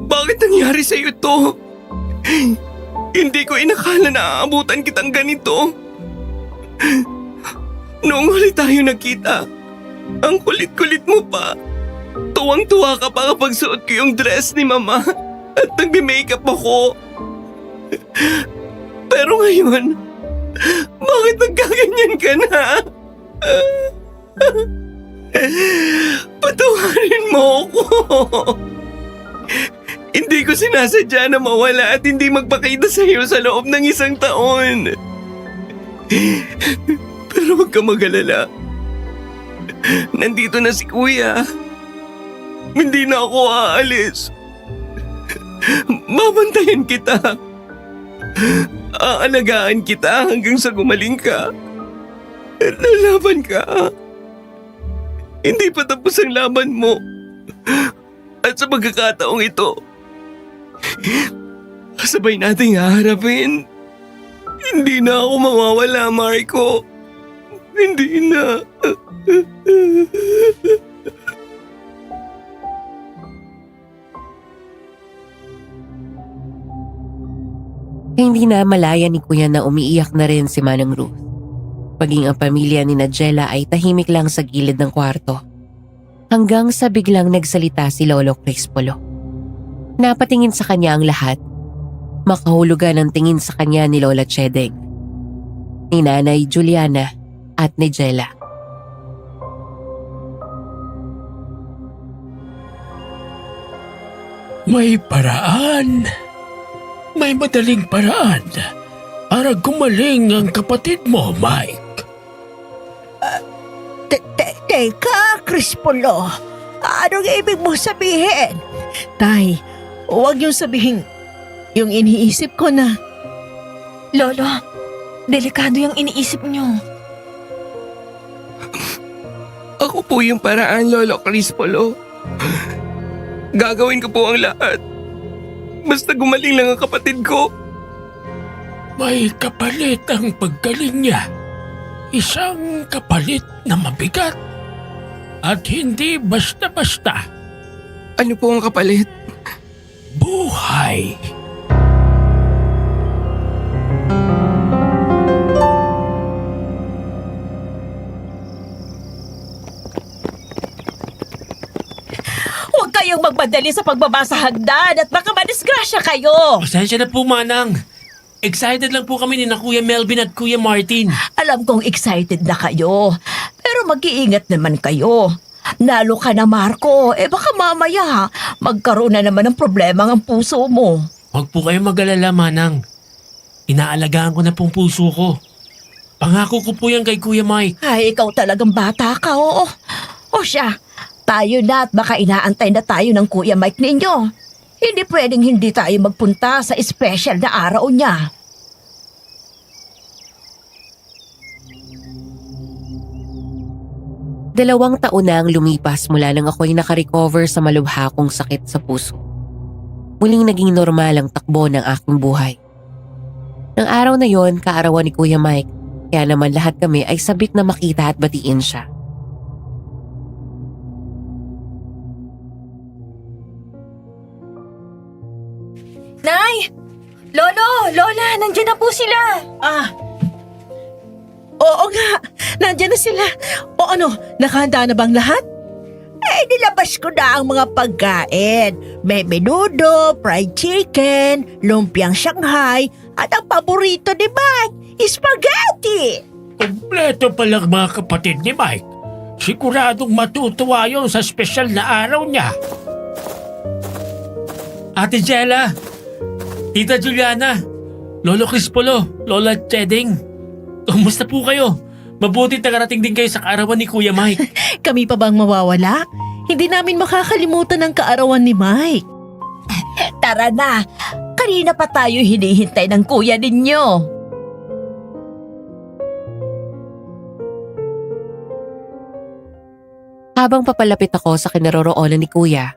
Bakit nangyari sa'yo to? Hindi ko inakala na aabutan kitang ganito. Noong huli tayo nakita, ang kulit-kulit mo pa. Tuwang-tuwa ka pa kapag suot ko yung dress ni Mama at nagbe-makeup ako. Pero ngayon, bakit nagkaganyan ka na? Patawarin mo ako. Hindi ko sinasadya na mawala at hindi magpakita sa iyo sa loob ng 1 taon. Pero huwag ka mag-alala. Nandito na si Kuya. Hindi na ako aalis. Babantayan kita. Aalagaan kita hanggang sa gumaling ka. Lalaban ka. Hindi pa tapos ang laban mo. At sa pagkakataong ito, sabay nating haharapin. Hindi na ako mawawala, Marco. Hindi na. Hindi na malaya ni Kuya na umiiyak na rin si Manang Ruth. Paging ang pamilya ni Nigella ay tahimik lang sa gilid ng kwarto. Hanggang sa biglang nagsalita si Lolo Crispolo. Napatingin sa kanya ang lahat. Makahulugan ang tingin sa kanya ni Lola Chedeng, ni Nanay Juliana at Nigella. May paraan. May madaling paraan para gumaling ang kapatid mo, Mike. Teka, Crispolo. Anong ibig mo sabihin? Tay, huwag yung sabihin yung iniisip ko na. Lolo, delikado yung iniisip niyo. Ako po yung paraan, Lolo Crispolo. Gagawin ko po ang lahat. Basta gumaling lang ang kapatid ko. May kapalit ang paggaling niya. Isang kapalit na mabigat. At hindi basta-basta. Ano po ang kapalit? Buhay. Huwag kayong magmadali sa pagbaba sa hagdan at baka madisgrasya kayo. Pasensya na po, Manang. Excited lang po kami ni na Kuya Melvin at Kuya Martin. Alam kong excited na kayo, pero mag-iingat naman kayo. Nalo ka na, Marco. Baka mamaya magkaroon na naman ng problema ang puso mo. Huwag po kayong mag-alala, Manang. Inaalagaan ko na pong puso ko. Pangako ko po yan kay Kuya Mike. Ay, ikaw talagang bata ka, oo. O siya, tayo na at baka inaantay na tayo ng Kuya Mike ninyo. Hindi pwedeng hindi tayo magpunta sa espesyal na araw niya. Dalawang taon na ang lumipas mula nang ako'y nakarecover sa malubha kong sakit sa puso. Muling naging normal ang takbo ng aking buhay. Nang araw na yon, kaarawan ni Kuya Mike, kaya naman lahat kami ay sabik na makita at batiin siya. Nay! Lolo! Lola! Nandiyan na po sila! Oo nga, nandyan na sila. O ano, nakahanda na bang lahat? Nilabas ko na ang mga pagkain. May menudo, fried chicken, lumpiang Shanghai, at ang paborito ni Mike, spaghetti. Kompleto palang mga kapatid ni Mike. Siguradong matutuwa yun sa espesyal na araw niya. Ate Jella, Tita Juliana, Lolo Crispolo, Lola Cheding, kumusta po kayo? Mabuti nakarating din kayo sa kaarawan ni Kuya Mike. Kami pa bang mawawala? Hindi namin makakalimutan ang kaarawan ni Mike. Tara na, kanina pa tayo hinihintay ng kuya ninyo. Habang papalapit ako sa kinaroroonan ni Kuya,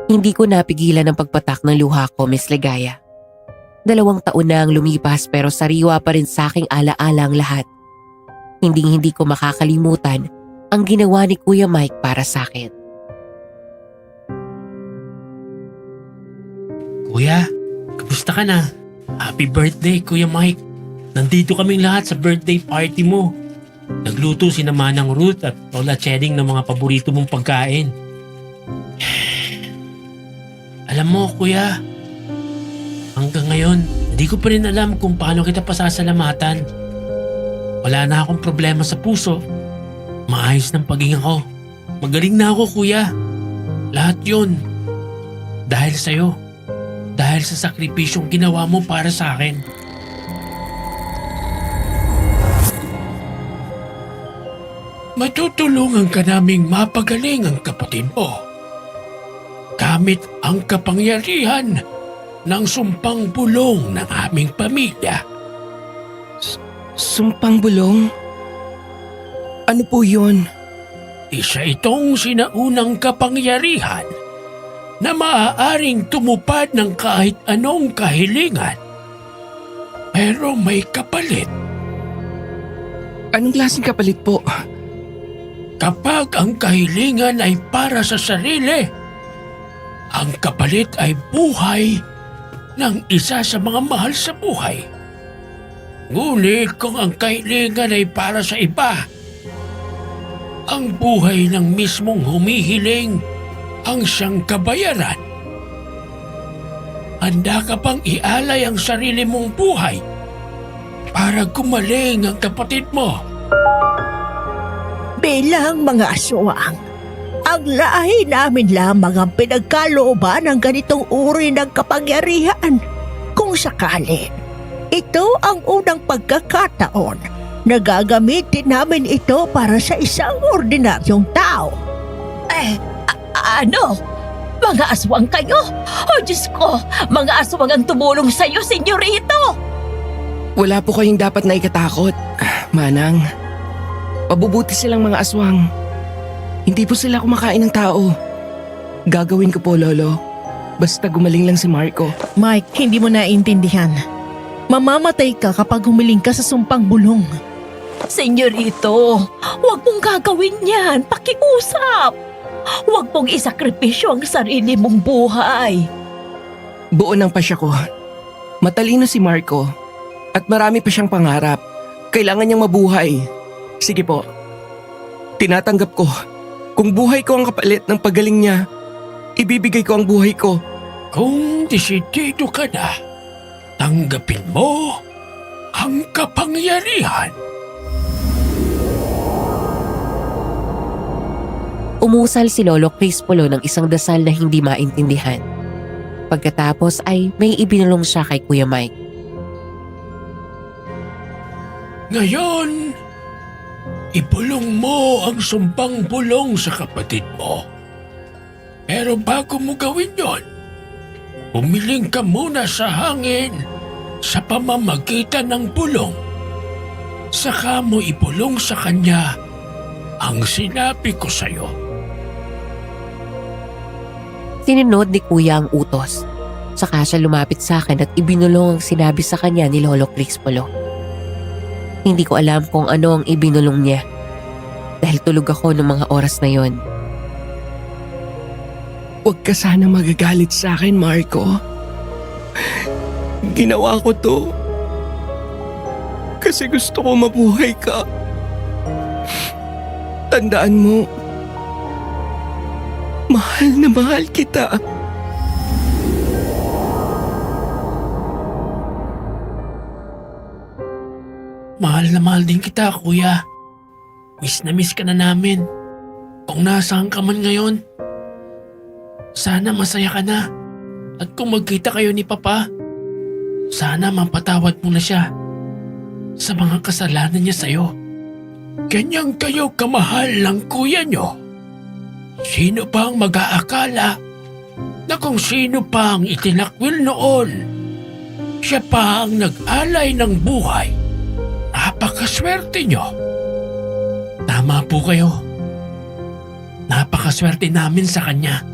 hindi ko napigilan ang pagpatak ng luha ko, Miss Ligaya. 2 taon na ang lumipas pero sariwa pa rin sa aking alaala ang lahat. Hindi ko makakalimutan ang ginawa ni Kuya Mike para sa akin. Kuya, kamusta ka na? Happy birthday, Kuya Mike. Nandito kaming lahat sa birthday party mo. Nagluto si Manang Ruth at Lola Cheding ng mga paborito mong pagkain. Alam mo, Kuya, hanggang ngayon, hindi ko pa rin alam kung paano kita pasasalamatan. Wala na akong problema sa puso. Maayos ng paghinga ko. Magaling na ako, Kuya. Lahat yun. Dahil sa'yo. Dahil sa sakripisyong ginawa mo para sa akin. Matutulungan ka naming mapagaling ang kapatid mo. Gamit ang kapangyarihan ng sumpang bulong ng aming pamilya. Sumpang bulong? Ano po yun? Isa itong sinaunang kapangyarihan na maaaring tumupad ng kahit anong kahilingan. Pero may kapalit. Anong klaseng kapalit po? Kapag ang kahilingan ay para sa sarili, ang kapalit ay buhay ng isa sa mga mahal sa buhay. Ngunit kung ang kahilingan ay para sa iba, ang buhay ng mismong humihiling ang siyang kabayaran. Handa ka bang ialay ang sarili mong buhay para gumaling ang kapatid mo? Bilang mga aswang, ang lahi namin lamang ang pinagkalooban ng ganitong uri ng kapangyarihan. Kung sakali, ito ang unang pagkakataon na gagamitin namin ito para sa isang ordinaryong tao. Ano? Mga aswang kayo? O Diyos ko, mga aswang ang tumulong sa'yo, senyorito! Wala po kayong dapat na ikatakot. Manang, pabubuti silang mga aswang. Hindi po sila kumakain ng tao. Gagawin ko po, Lolo. Basta gumaling lang si Marco. Mike, hindi mo naiintindihan. Mamamatay ka kapag humiling ka sa sumpang bulong. Senyorito, huwag mong gagawin yan. Pakiusap. Huwag mong isakripisyo ang sarili mong buhay. Buo ng pasya ko. Matalino si Marco. At marami pa siyang pangarap. Kailangan niyang mabuhay. Sige po. Tinatanggap ko. Kung buhay ko ang kapalit ng pagaling niya, ibibigay ko ang buhay ko. Kung desidido ka na, tanggapin mo ang kapangyarihan. Umusal si Lolo Crispolo ng isang dasal na hindi maintindihan. Pagkatapos ay may ibinulong siya kay Kuya Mike. Ngayon, Ipulong mo ang sumpang bulong sa kapatid mo. Pero bago mo gawin yon, umiling ka muna sa hangin sa pamamagitan ng bulong. Saka mo ipulong sa kanya ang sinabi ko sa'yo. Sinunod ni Kuya ang utos. Saka siya lumapit sa akin at ibinulong ang sinabi sa kanya ni Lolo Crispolo. Hindi ko alam kung ano ang ibinulong niya dahil tulog ako ng mga oras na yon. Huwag ka sana magagalit sa akin, Marco. Ginawa ko to kasi gusto ko mabuhay ka. Tandaan mo, mahal na mahal kita. Mahal na mahal din kita, kuya. Miss na miss ka na namin. Kung nasaan ka man ngayon, sana masaya ka na. At kung magkita kayo ni Papa, sana mapatawad mo na siya sa mga kasalanan niya sa'yo. Ganyang kayo kamahal ng kuya nyo. Sino pa ang mag-aakala na kung sino pa ang itinakwil noon, siya pa ang nag-alay ng buhay. Napakaswerte nyo. Tama po kayo. Napakaswerte namin sa kanya.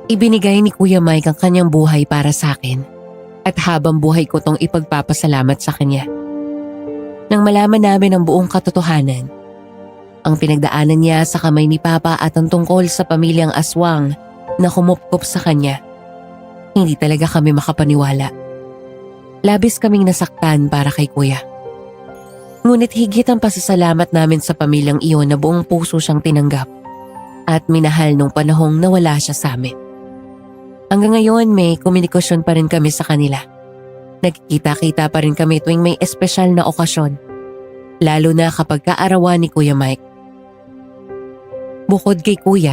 Ibinigay ni Kuya Mike ang kanyang buhay para sa akin at habang buhay ko tong ipagpapasalamat sa kanya. Nang malaman namin ang buong katotohanan, ang pinagdaanan niya sa kamay ni Papa at ang tungkol sa pamilyang aswang na kumupkop sa kanya, hindi talaga kami makapaniwala. Labis kaming nasaktan para kay Kuya. Ngunit higit ang pasasalamat namin sa pamilyang iyon na buong puso siyang tinanggap at minahal nung panahong nawala siya sa amin. Hanggang ngayon may komunikasyon pa rin kami sa kanila. Nagkikita-kita pa rin kami tuwing may espesyal na okasyon, lalo na kapag kaarawan ni Kuya Mike. Bukod kay Kuya,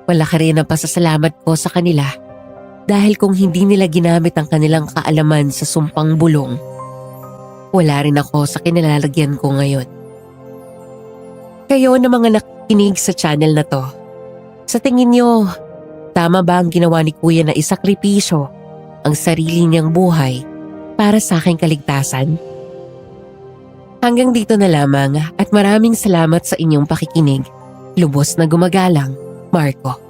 malaki rin ang pasasalamat ko sa kanila dahil kung hindi nila ginamit ang kanilang kaalaman sa sumpang bulong, wala rin ako sa kinilalagyan ko ngayon. Kayo na mga nakikinig sa channel na to, sa tingin nyo, tama ba ang ginawa ni Kuya na isakripisyo ang sarili niyang buhay para sa aking kaligtasan? Hanggang dito na lamang at maraming salamat sa inyong pakikinig. Lubos na gumagalang, Marco.